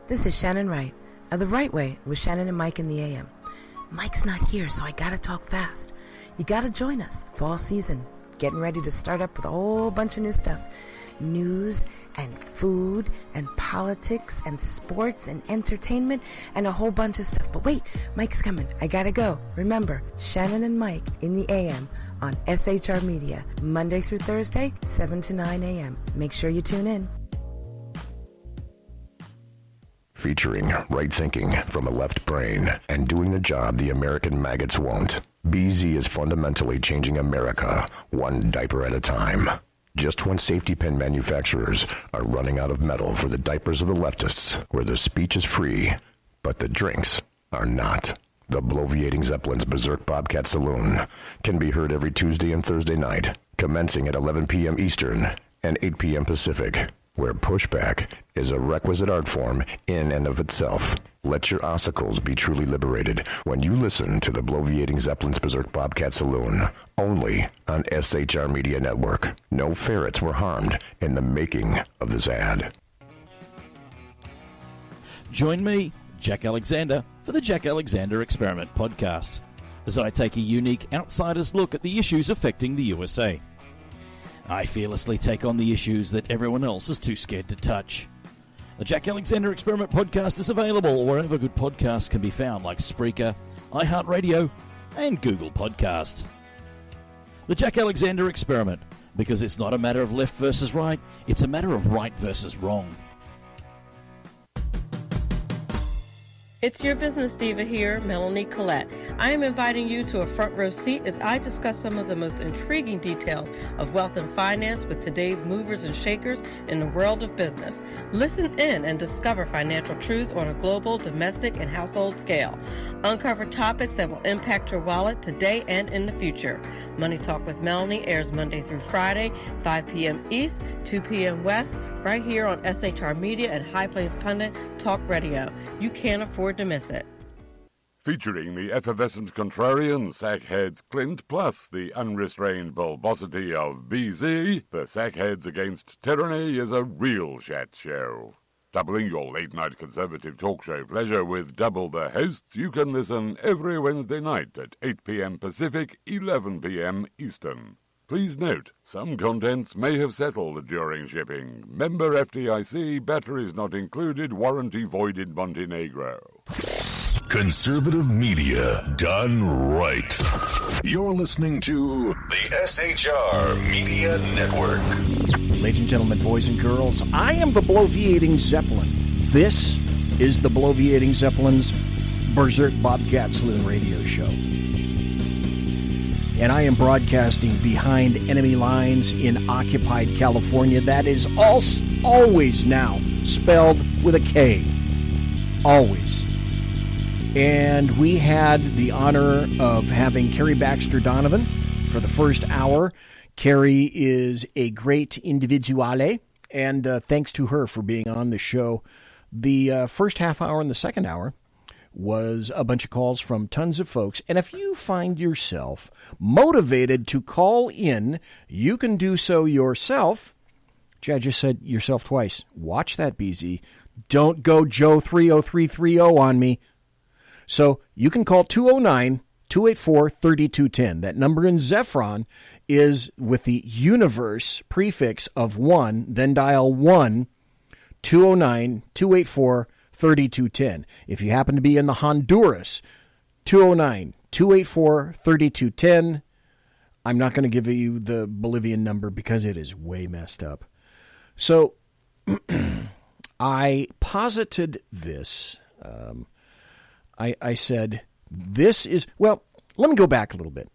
This is Shannon Wright of The Right Way with Shannon and Mike in the AM. Mike's not here, so I gotta talk fast. You gotta join us. Fall season. Getting ready to start up with a whole bunch of new stuff. News and food and politics and sports and entertainment and a whole bunch of stuff. But wait, Mike's coming. I gotta go. Remember, Shannon and Mike in the AM on SHR Media, Monday through Thursday, 7 to 9 a.m. Make sure you tune in. Featuring right thinking from a left brain and doing the job the American maggots won't. BZ is fundamentally changing America, one diaper at a time. Just when safety pin manufacturers are running out of metal for the diapers of the leftists, where the speech is free, but the drinks are not. The bloviating Zeppelin's Berserk Bobcat Saloon can be heard every Tuesday and Thursday night, commencing at 11 p.m. Eastern and 8 p.m. Pacific, where pushback is a requisite art form in and of itself. Let your ossicles be truly liberated when you listen to the bloviating Zeppelin's Berserk Bobcat Saloon, only on SHR Media Network. No ferrets were harmed in the making of this ad. Join me, Jack Alexander, for the Jack Alexander Experiment podcast, as I take a unique outsider's look at the issues affecting the USA. I fearlessly take on the issues that everyone else is too scared to touch. The Jack Alexander Experiment podcast is available wherever good podcasts can be found, like Spreaker, iHeartRadio, and Google Podcast. The Jack Alexander Experiment, because it's not a matter of left versus right, it's a matter of right versus wrong. It's your business diva here, Melanie Collette. I am inviting you to a front row seat as I discuss some of the most intriguing details of wealth and finance with today's movers and shakers in the world of business. Listen in and discover financial truths on a global, domestic, and household scale. Uncover topics that will impact your wallet today and in the future. Money Talk with Melanie airs Monday through Friday, 5 p.m. East, 2 p.m. West, right here on SHR Media and High Plains Pundit Talk Radio. You can't afford to miss it. Featuring the effervescent contrarian sackheads Clint plus the unrestrained bulbosity of BZ, the Sackheads Against Tyranny is a real chat show. Doubling your late-night conservative talk show pleasure with Double the Hosts, you can listen every Wednesday night at 8 p.m. Pacific, 11 p.m. Eastern. Please note, some contents may have settled during shipping. Member FDIC, batteries not included, warranty void in Montenegro. Conservative media done right. You're listening to the SHR Media Network. Ladies and gentlemen, boys and girls, I am the Bloviating Zeppelin. This is the Bloviating Zeppelin's Berserk Bobcat Saloon radio show. And I am broadcasting behind enemy lines in occupied California. That is always now spelled with a K. Always. And we had the honor of having KARI Baxter Donovan for the first hour. KARI is a great individuale, and thanks to her for being on the show. The first half hour and the second hour was a bunch of calls from tons of folks. And if you find yourself motivated to call in, you can do so yourself. Gee, I just said yourself twice. Watch that, BZ. Don't go Joe 30330 on me. So you can call 209-284-3210. That number in Zephron is with the universe prefix of 1, then dial 1-209-284-3210. If you happen to be in the Honduras, 209-284-3210. I'm not going to give you the Bolivian number because it is way messed up. So I posited this. I said, this is, well, let me go back a little bit.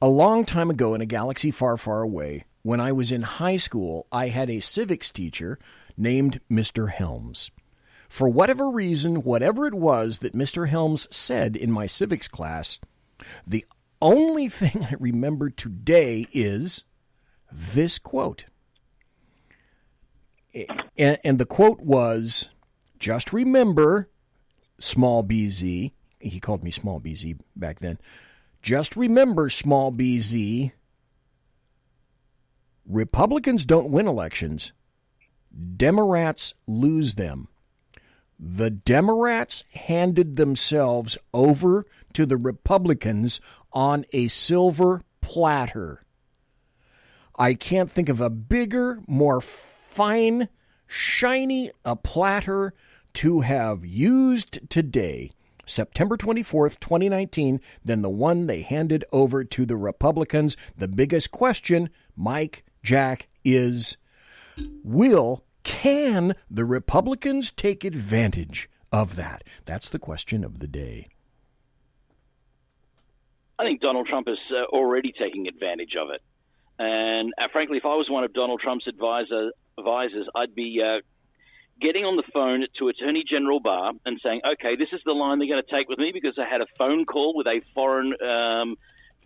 A long time ago in a galaxy far, far away, when I was in high school, I had a civics teacher named Mr. Helms. For whatever reason, whatever it was that Mr. Helms said in my civics class, the only thing I remember today is this quote. And the quote was, just remember, small BZ, he called me small BZ back then, just remember, small BZ, Republicans don't win elections, Democrats lose them. The Democrats handed themselves over to the Republicans on a silver platter. I can't think of a bigger, more fine, shiny a platter to have used today, September 24th, 2019, than the one they handed over to the Republicans. The biggest question, Mike, Jack, is can the Republicans take advantage of that? That's the question of the day. I think Donald Trump is already taking advantage of it. And frankly, if I was one of Donald Trump's advisors, I'd be getting on the phone to Attorney General Barr and saying, okay, this is the line they're going to take with me because I had a phone call with a foreign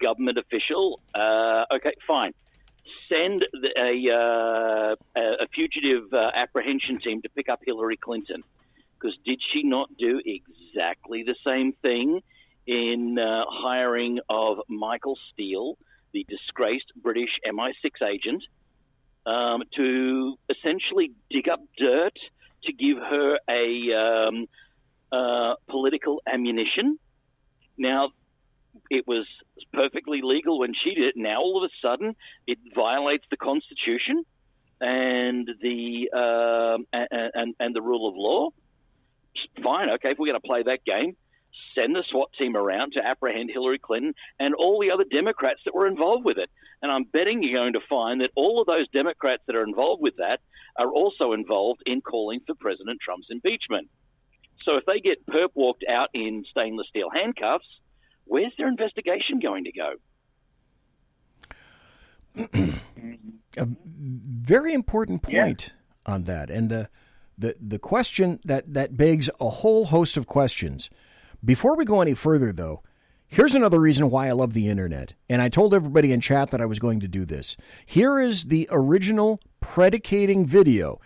government official. Okay, fine. Send a fugitive apprehension team to pick up Hillary Clinton. Because did she not do exactly the same thing in hiring of Michael Steele, the disgraced British MI6 agent, to essentially dig up dirt to give her a political ammunition? Now, it was perfectly legal when she did it. Now, all of a sudden, it violates the Constitution and the rule of law. Fine, okay, if we're going to play that game, send the SWAT team around to apprehend Hillary Clinton and all the other Democrats that were involved with it. And I'm betting you're going to find that all of those Democrats that are involved with that are also involved in calling for President Trump's impeachment. So if they get perp walked out in stainless steel handcuffs, where's their investigation going to go? A very important point on that. And the question that begs a whole host of questions. Before we go any further, though, here's another reason why I love the internet. And I told everybody in chat that I was going to do this. Here is the original predicating video.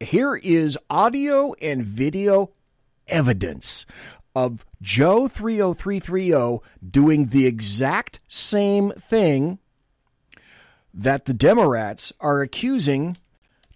Here is audio and video evidence of Joe 30330 doing the exact same thing that the Democrats are accusing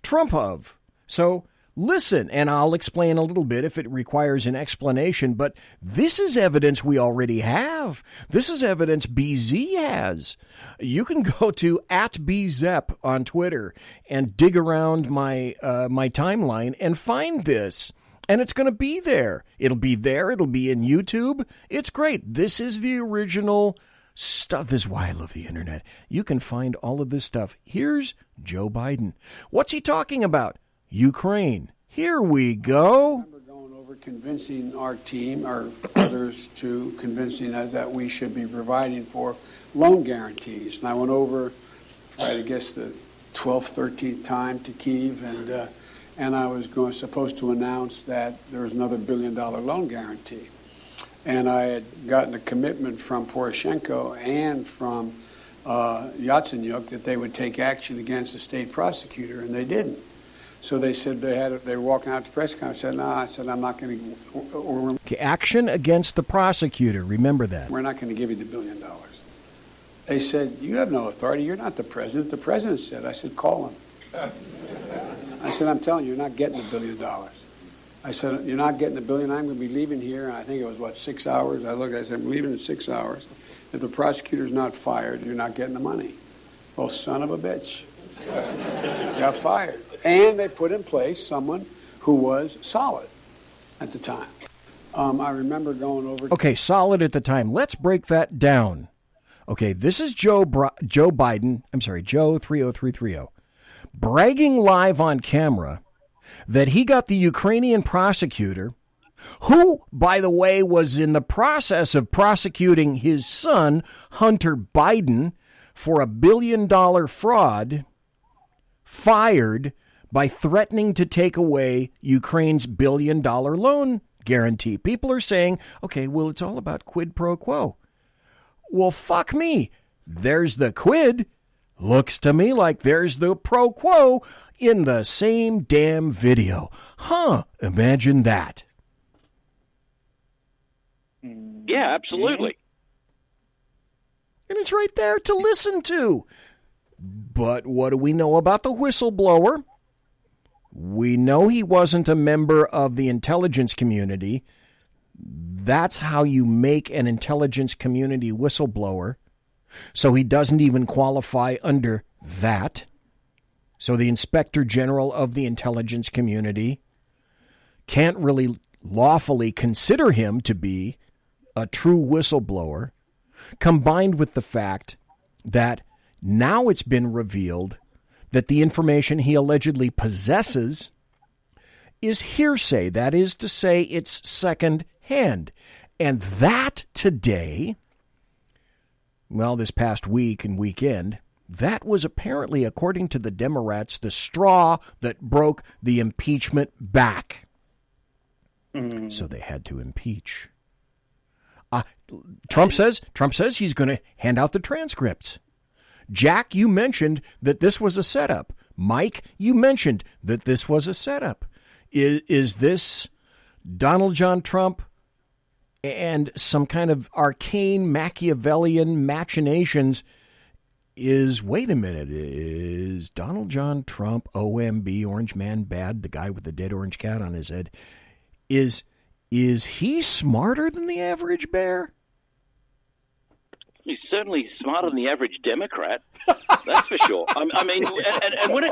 Trump of. So listen, and I'll explain a little bit if it requires an explanation, but this is evidence we already have. This is evidence BZ has. You can go to @BZEP on Twitter and dig around my timeline and find this. And it's going to be there. It'll be there. It'll be in YouTube. It's great. This is the original stuff. This is why I love the internet. You can find all of this stuff. Here's Joe Biden. What's he talking about? Ukraine. Here we go. Over convincing our team or others to convincing us that we should be providing for loan guarantees. And I went over, I guess, the 12th, 13th time to Kyiv, and I was supposed to announce that there was another $1 billion loan guarantee. And I had gotten a commitment from Poroshenko and from Yatsenyuk that they would take action against the state prosecutor, and they didn't. So they said they were walking out to the press conference. I said, no, I'm not going to. Action against the prosecutor. Remember that. We're not going to give you the $1 billion. They said, you have no authority. You're not the president. The president said. I said, call him. I said, I'm telling you, you're not getting the $1 billion. I said, you're not getting the $1 billion. I'm going to be leaving here. And I think it was, 6 hours? I said, I'm leaving in 6 hours. If the prosecutor's not fired, you're not getting the money. Well, son of a bitch. Got fired. And they put in place someone who was solid at the time. I remember going over. Okay, solid at the time. Let's break that down. Okay, this is Joe Biden. I'm sorry, Joe 30330. Bragging live on camera that he got the Ukrainian prosecutor, who, by the way, was in the process of prosecuting his son, Hunter Biden, for a $1 billion fraud, fired by threatening to take away Ukraine's $1 billion loan guarantee. People are saying, okay, well, it's all about quid pro quo. Well, fuck me. There's the quid. Looks to me like there's the pro quo in the same damn video. Imagine that. Yeah, absolutely. And it's right there to listen to. But what do we know about the whistleblower? We know he wasn't a member of the intelligence community. That's how you make an intelligence community whistleblower. So he doesn't even qualify under that. So the Inspector General of the intelligence community can't really lawfully consider him to be a true whistleblower, combined with the fact that now it's been revealed that the information he allegedly possesses is hearsay. That is to say, it's second hand. And that today, well, this past week and weekend, that was apparently, according to the Democrats, the straw that broke the impeachment back. So they had to impeach. Trump says he's going to hand out the transcripts. Jack, you mentioned that this was a setup. Mike, you mentioned that this was a setup. Is this Donald John Trump and some kind of arcane Machiavellian machinations? Wait a minute, is Donald John Trump, OMB, Orange Man Bad, the guy with the dead orange cat on his head, is he smarter than the average bear? He's certainly smarter than the average Democrat. That's for sure. I mean, and when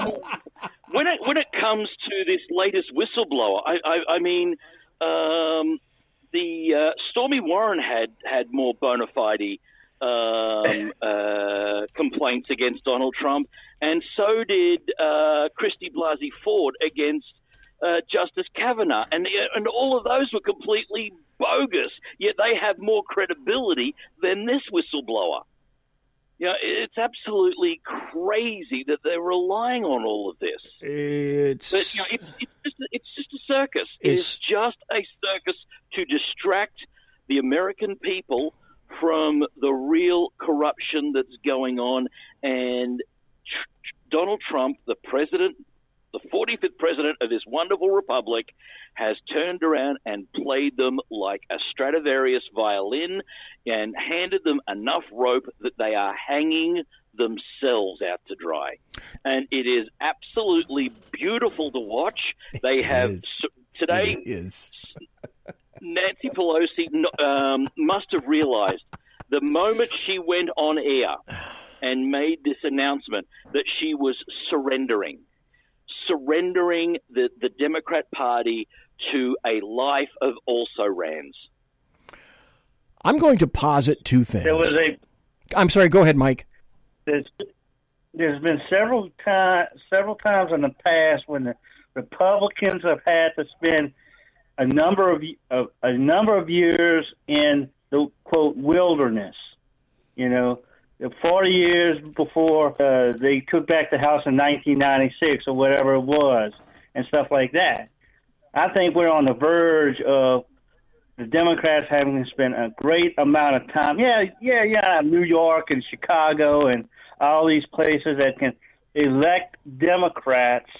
it comes to this latest whistleblower, I mean, the Stormy Warren had more bona fide complaints against Donald Trump, and so did Christy Blasey Ford against Justice Kavanaugh, and all of those were completely bogus, yet they have more credibility than this whistleblower. You know, it's absolutely crazy that they're relying on all of this. It's just a circus. It's just a circus to distract the American people from the real corruption that's going on. And Donald Trump, the president The 45th president of this wonderful republic has turned around and played them like a Stradivarius violin and handed them enough rope that they are hanging themselves out to dry. And it is absolutely beautiful to watch. They have today. It is. Nancy Pelosi must have realized the moment she went on air and made this announcement that she was surrendering the Democrat Party to a life of also-rans. I'm going to posit two things. I'm sorry, go ahead, Mike. There's been several times in the past when the Republicans have had to spend a number of years in the quote wilderness. 40 years before they took back the House in 1996 or whatever it was, and stuff like that. I think we're on the verge of the Democrats having to spend a great amount of time. New York and Chicago and all these places that can elect Democrats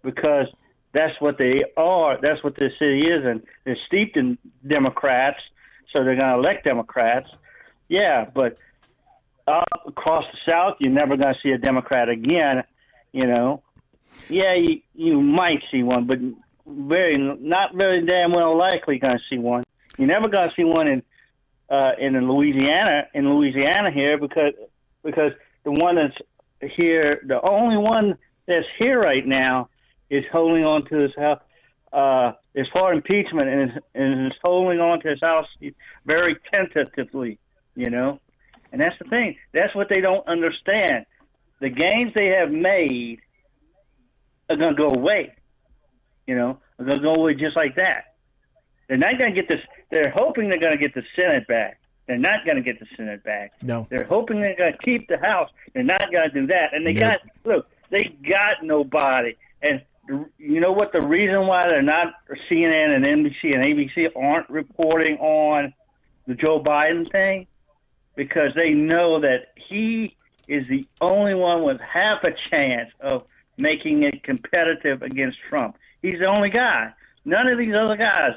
because that's what they are. That's what this city is, and they're steeped in Democrats, so they're going to elect Democrats. Yeah, but across the South, you're never going to see a Democrat again. Yeah, you might see one, but not very damn well likely going to see one. You're never going to see one in Louisiana here because the one that's here, the only one that's here right now is holding on to his house. Is for impeachment and is holding on to his house very tentatively, And that's the thing. That's what they don't understand. The gains they have made are going to go away. Are going to go away just like that. They're not going to get this. They're hoping they're going to get the Senate back. They're not going to get the Senate back. No. They're hoping they're going to keep the House. They're not going to do that. And they got nobody. And you know what? The reason why they're not CNN and NBC and ABC aren't reporting on the Joe Biden thing? Because they know that he is the only one with half a chance of making it competitive against Trump. He's the only guy. None of these other guys,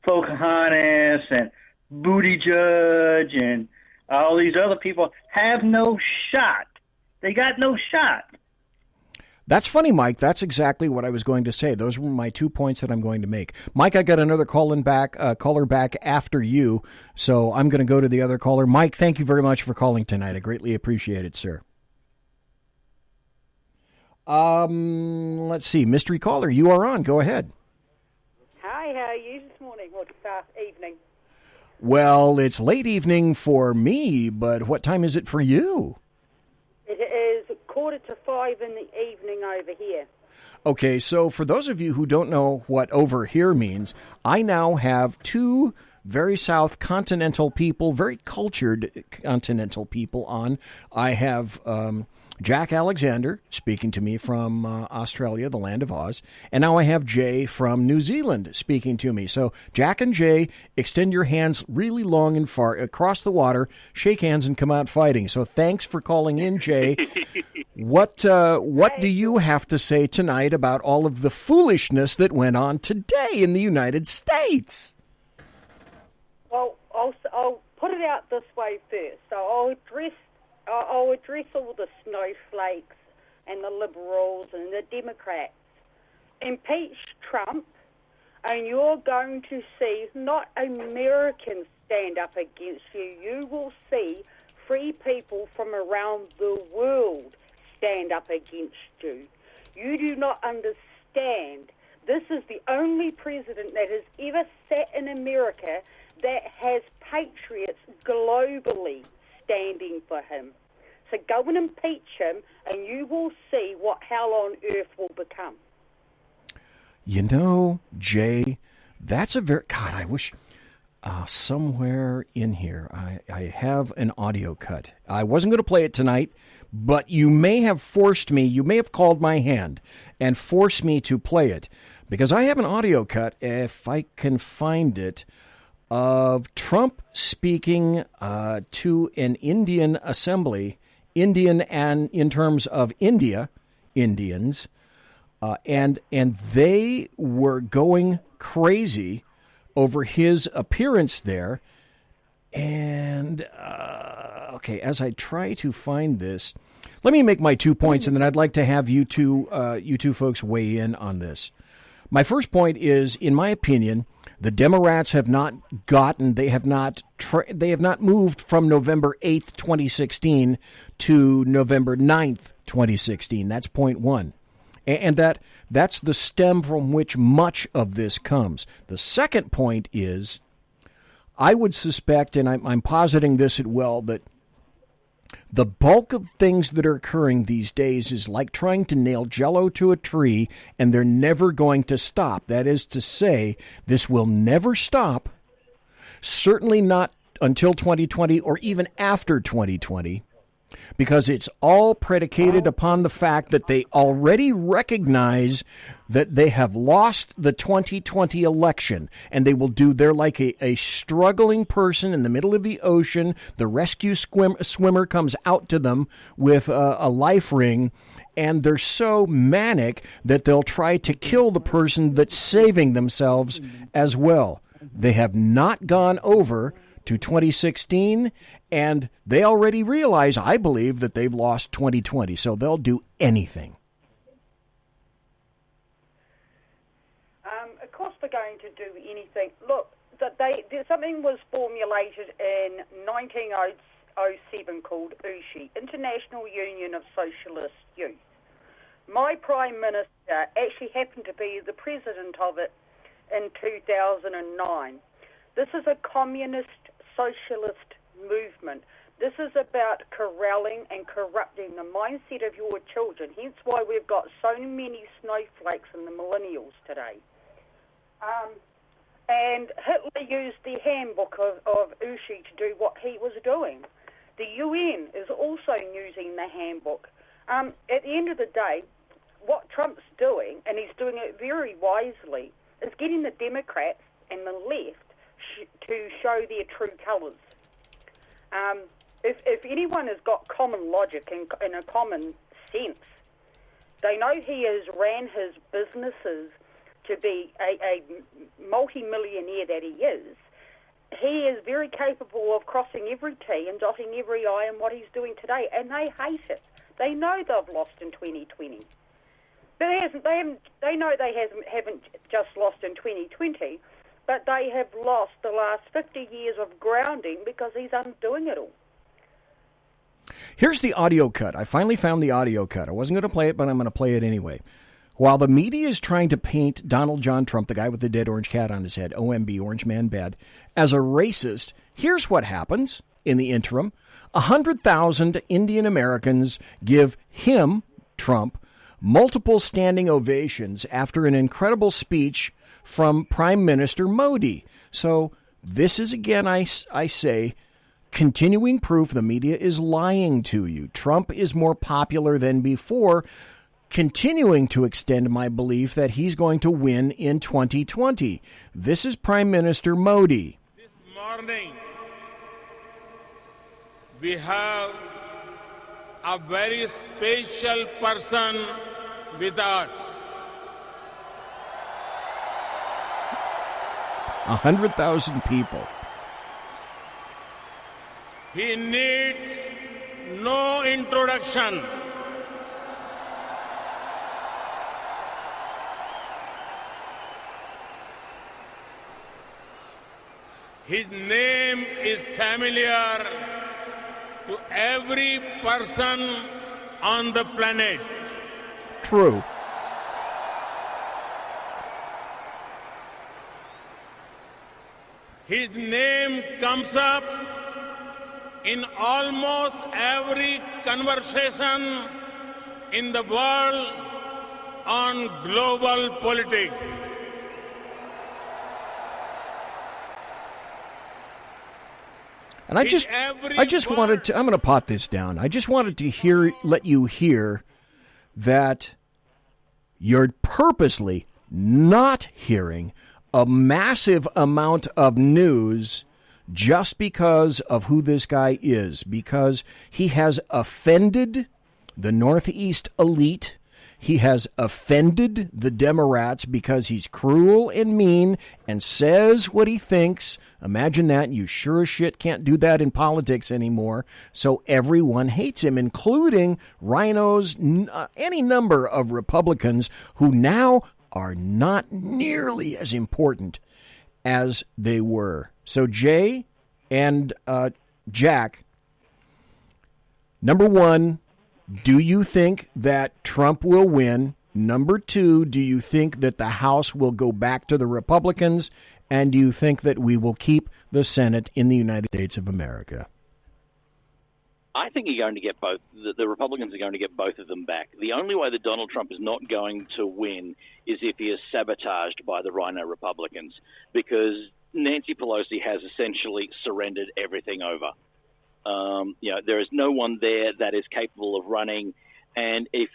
Pocahontas and Buttigieg and all these other people have no shot. They got no shot. That's funny, Mike. That's exactly what I was going to say. Those were my 2 points that I'm going to make. Mike, I got another caller back after you, so I'm going to go to the other caller. Mike, thank you very much for calling tonight. I greatly appreciate it, sir. Let's see. Mystery caller, you are on. Go ahead. Hi, how are you this morning or this evening? Well, it's late evening for me, but what time is it for you? It is 4:45 in the evening over here. Okay, so for those of you who don't know what over here means, I now have two very South continental people, very cultured continental people on. I have Jack Alexander speaking to me from Australia, the land of Oz, and now I have Jay from New Zealand speaking to me. So Jack and Jay, extend your hands really long and far across the water, shake hands, and come out fighting. So thanks for calling in, Jay. What do you have to say tonight about all of the foolishness that went on today in the United States? Well, I'll put it out this way first. So I'll address all the snowflakes and the liberals and the Democrats. Impeach Trump, and you're going to see not Americans stand up against you. You will see free people from around the world stand up against you. You do not understand. This is the only president that has ever sat in America that has patriots globally standing for him. So go and impeach him, and you will see what hell on earth will become. You know, Jay, that's a very... God, I wish... somewhere in here, I have an audio cut. I wasn't going to play it tonight, but you may have forced me, you may have called my hand and forced me to play it, because I have an audio cut, if I can find it, of Trump speaking to an Indian assembly Indian and in terms of Indians, and they were going crazy over his appearance there. And okay, as I try to find this, let me make my 2 points, and then I'd like to have you two folks weigh in on this. My first point is, in my opinion, the Democrats have not moved from November 8th, 2016 to November 9th, 2016. That's point one. And that's the stem from which much of this comes. The second point is, I would suspect, and I'm positing this as well, that the bulk of things that are occurring these days is like trying to nail Jell-O to a tree, and they're never going to stop. That is to say, this will never stop, certainly not until 2020 or even after 2020, because it's all predicated upon the fact that they already recognize that they have lost the 2020 election, and they will do, they're like a struggling person in the middle of the ocean. The rescue swimmer comes out to them with a life ring, and they're so manic that they'll try to kill the person that's saving themselves as well. They have not gone over to 2016, and they already realize, I believe, that they've lost 2020, so they'll do anything. Of course they're going to do anything. Look, something was formulated in 1907 called USHI, International Union of Socialist Youth. My Prime Minister actually happened to be the president of it in 2009. This is a communist socialist movement. This is about corralling and corrupting the mindset of your children. Hence why we've got so many snowflakes in the millennials today. And Hitler used the handbook of USHI to do what he was doing. The UN is also using the handbook. At the end of the day, what Trump's doing, and he's doing it very wisely, is getting the Democrats and the left to show their true colours. If anyone has got common logic and a common sense, they know he has ran his businesses to be a multi-millionaire that he is. He is very capable of crossing every T and dotting every I in what he's doing today, and they hate it. They know they've lost in 2020. But they know they haven't just lost in 2020, but they have lost the last 50 years of grounding because he's undoing it all. Here's the audio cut. I finally found the audio cut. I wasn't going to play it, but I'm going to play it anyway. While the media is trying to paint Donald John Trump, the guy with the dead orange cat on his head, OMB, Orange Man Bad, as a racist, here's what happens in the interim. 100,000 Indian Americans give him, Trump, multiple standing ovations after an incredible speech from Prime Minister Modi. So this is, again, I say, continuing proof the media is lying to you. Trump is more popular than before, continuing to extend my belief that he's going to win in 2020. This is Prime Minister Modi. This morning, we have a very special person with us. 100,000 people. He needs no introduction. His name is familiar to every person on the planet. True. His name comes up in almost every conversation in the world on global politics. And I just wanted to, I'm going to pot this down. I just wanted to let you hear that you're purposely not hearing a massive amount of news just because of who this guy is, because he has offended the Northeast elite. He has offended the Democrats because he's cruel and mean and says what he thinks. Imagine that. You sure as shit can't do that in politics anymore. So everyone hates him, including rhinos, any number of Republicans who now are not nearly as important as they were. So Jay and Jack, number one, do you think that Trump will win? Number two, do you think that the House will go back to the Republicans? And do you think that we will keep the Senate in the United States of America? I think you're going to get both. The Republicans are going to get both of them back. The only way that Donald Trump is not going to win is if he is sabotaged by the Rhino Republicans, because Nancy Pelosi has essentially surrendered everything over. There is no one there that is capable of running, and if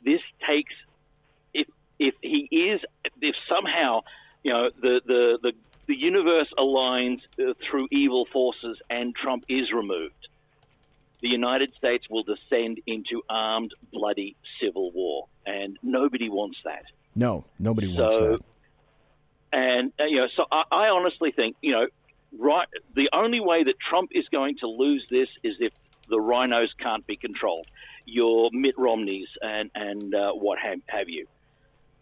somehow the universe aligns through evil forces and Trump is removed, the United States will descend into armed, bloody civil war, and nobody wants that. No, nobody wants that. And so I honestly think right, the only way that Trump is going to lose this is if the rhinos can't be controlled, your Mitt Romneys and what have you.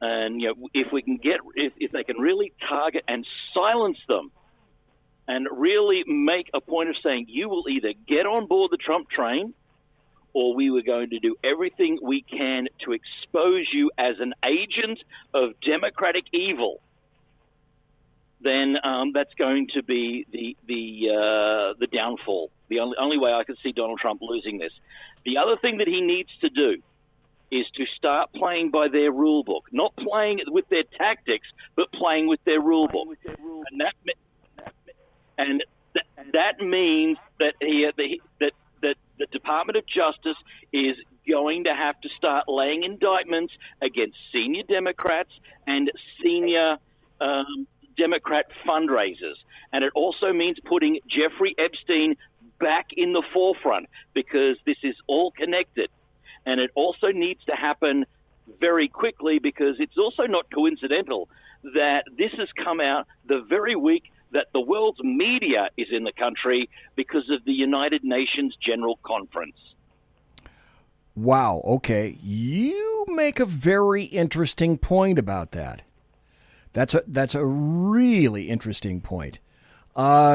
And if we can if they can really target and silence them, and really make a point of saying, you will either get on board the Trump train, or we were going to do everything we can to expose you as an agent of democratic evil, then that's going to be the downfall. The only way I could see Donald Trump losing this. The other thing that he needs to do is to start playing by their rule book, not playing with their tactics, but playing with their rule book. And that means that that the Department of Justice is going to have to start laying indictments against senior Democrats and senior Democrat fundraisers. And it also means putting Jeffrey Epstein back in the forefront, because this is all connected. And it also needs to happen very quickly, because it's also not coincidental that this has come out the very week that the world's media is in the country because of the United Nations General Conference. Wow, okay. You make a very interesting point about that. That's a really interesting point.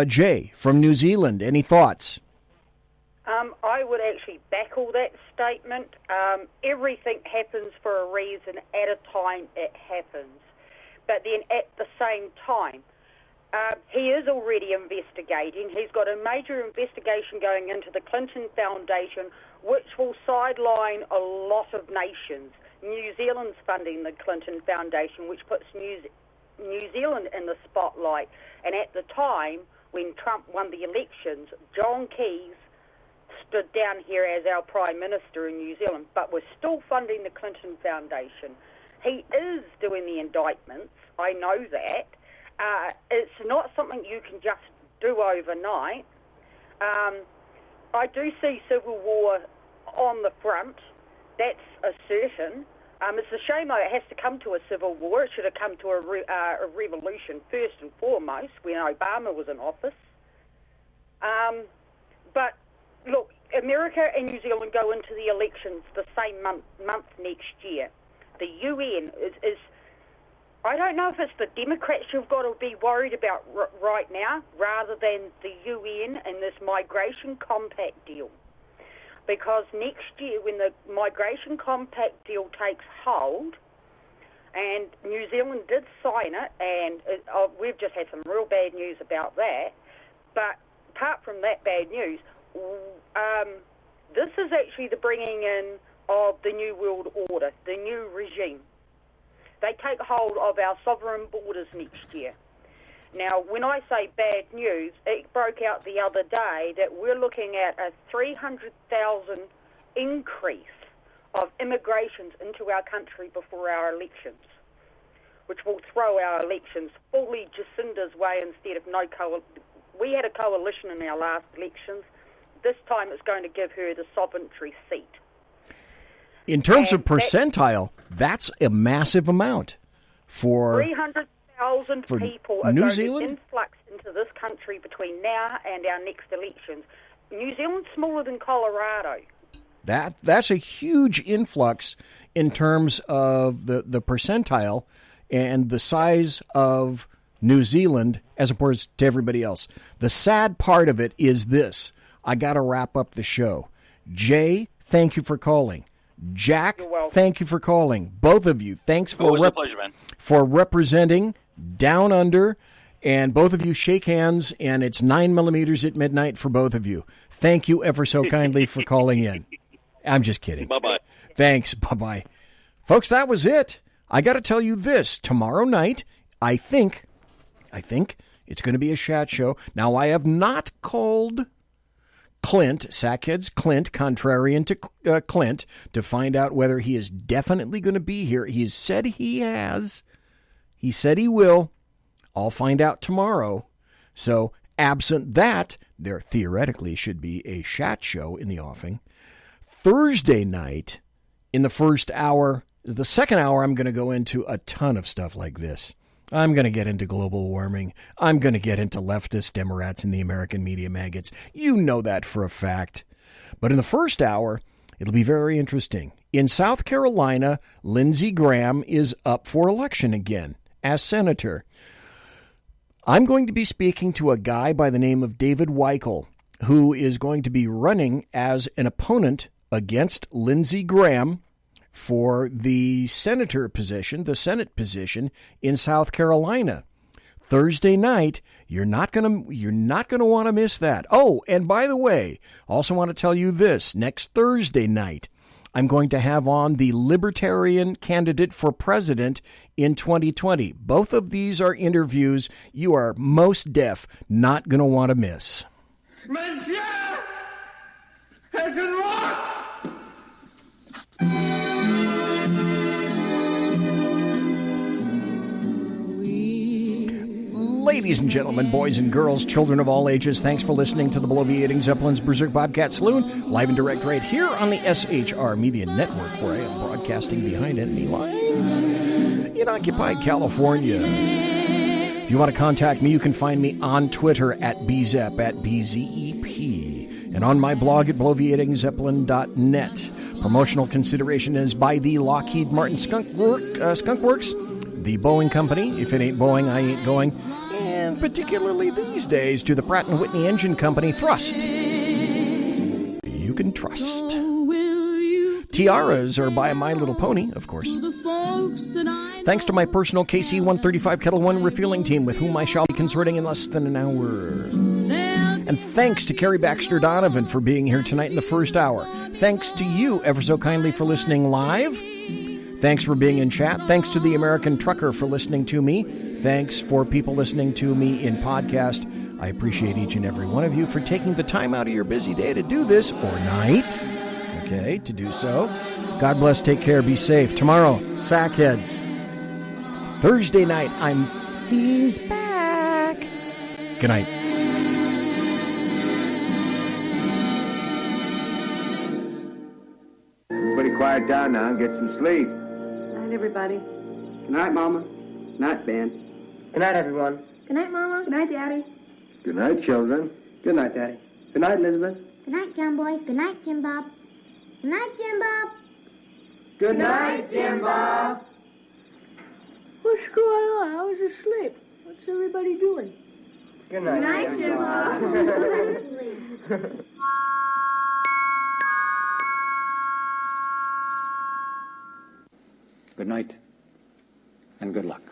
Jay, from New Zealand, any thoughts? I would actually back all that statement. Everything happens for a reason. At a time, it happens. But then at the same time, he is already investigating. He's got a major investigation going into the Clinton Foundation, which will sideline a lot of nations. New Zealand's funding the Clinton Foundation, which puts New Zealand in the spotlight. And at the time when Trump won the elections, John Keyes stood down here as our Prime Minister in New Zealand, but we're still funding the Clinton Foundation. He is doing the indictments. I know that. It's not something you can just do overnight. I do see civil war on the front. That's a certain. It's a shame, though, it has to come to a civil war. It should have come to a revolution first and foremost when Obama was in office. But, look, America and New Zealand go into the elections the same month next year. The UN is I don't know if it's the Democrats you've got to be worried about right now rather than the UN and this migration compact deal. Because next year, when the migration compact deal takes hold, and New Zealand did sign it, and we've just had some real bad news about that, but apart from that bad news, this is actually the bringing in of the New World Order, the new regime. They take hold of our sovereign borders next year. Now, when I say bad news, it broke out the other day that we're looking at a 300,000 increase of immigrations into our country before our elections, which will throw our elections fully Jacinda's way instead of we had a coalition in our last elections. This time it's going to give her the sovereignty seat. In terms of percentile, that's a massive amount for 300,000 people are New going Zealand? to influx into this country between now and our next elections. New Zealand's smaller than Colorado. That's a huge influx in terms of the percentile and the size of New Zealand as opposed to everybody else. The sad part of it is this. I got to wrap up the show. Jay, thank you for calling. Jack, thank you for calling. Both of you, thanks for Always a pleasure, man. for representing Down Under. And both of you shake hands, and it's 9 millimeters at midnight for both of you. Thank you ever so kindly for calling in. I'm just kidding. Bye-bye. Thanks. Bye-bye. Folks, that was it. I got to tell you this. Tomorrow night, I think it's going to be a chat show. Now, I have not called Clint, Sackhead's Clint, contrarian to Clint, to find out whether he is definitely going to be here. He's said he has. He said he will. I'll find out tomorrow. So, absent that, there theoretically should be a chat show in the offing. Thursday night, in the first hour, the second hour, I'm going to go into a ton of stuff like this. I'm going to get into global warming. I'm going to get into leftist Democrats and the American media maggots. You know that for a fact. But in the first hour, it'll be very interesting. In South Carolina, Lindsey Graham is up for election again as senator. I'm going to be speaking to a guy by the name of David Weichel, who is going to be running as an opponent against Lindsey Graham for the senator position, the Senate position in South Carolina. Thursday night, you're not going to want to miss that. Oh, and by the way, also want to tell you this, next Thursday night, I'm going to have on the Libertarian candidate for president in 2020. Both of these are interviews you are most deaf not going to want to miss. Monsieur hasn't walked. Ladies and gentlemen, boys and girls, children of all ages, thanks for listening to the Bloviating Zeppelin's Berserk Bobcat Saloon, live and direct right here on the SHR Media Network, where I am broadcasting behind enemy lines in occupied California. If you want to contact me, you can find me on Twitter at BZEP, at BZEP, and on my blog at bloviatingzeppelin.net. Promotional consideration is by the Lockheed Martin Skunk Works, the Boeing Company. If it ain't Boeing, I ain't going. And particularly these days to the Pratt & Whitney Engine Company, Thrust. You can trust. Tiaras are by My Little Pony, of course. Thanks to my personal KC-135 Kettle 1 refueling team, with whom I shall be consorting in less than an hour. And thanks to KARI Baxter Donovan for being here tonight in the first hour. Thanks to you ever so kindly for listening live. Thanks for being in chat. Thanks to the American Trucker for listening to me. Thanks for people listening to me in podcast. I appreciate each and every one of you for taking the time out of your busy day to do this, or night, okay, to do so. God bless, take care, be safe. Tomorrow, Sackheads. Thursday night, he's back. Good night. Everybody quiet down now and get some sleep. Night, everybody. Good night, Mama. Good night, Ben. Good night, everyone. Good night, Mama. Good night, Daddy. Good night, children. Good night, Daddy. Good night, Elizabeth. Good night, John Boy. Good night, Jim Bob. Good night, Jim Bob. Good night, Jim Bob. What's going on? I was asleep. What's everybody doing? Good night. Good night, Jim Bob. Go to sleep. Good night, and good luck.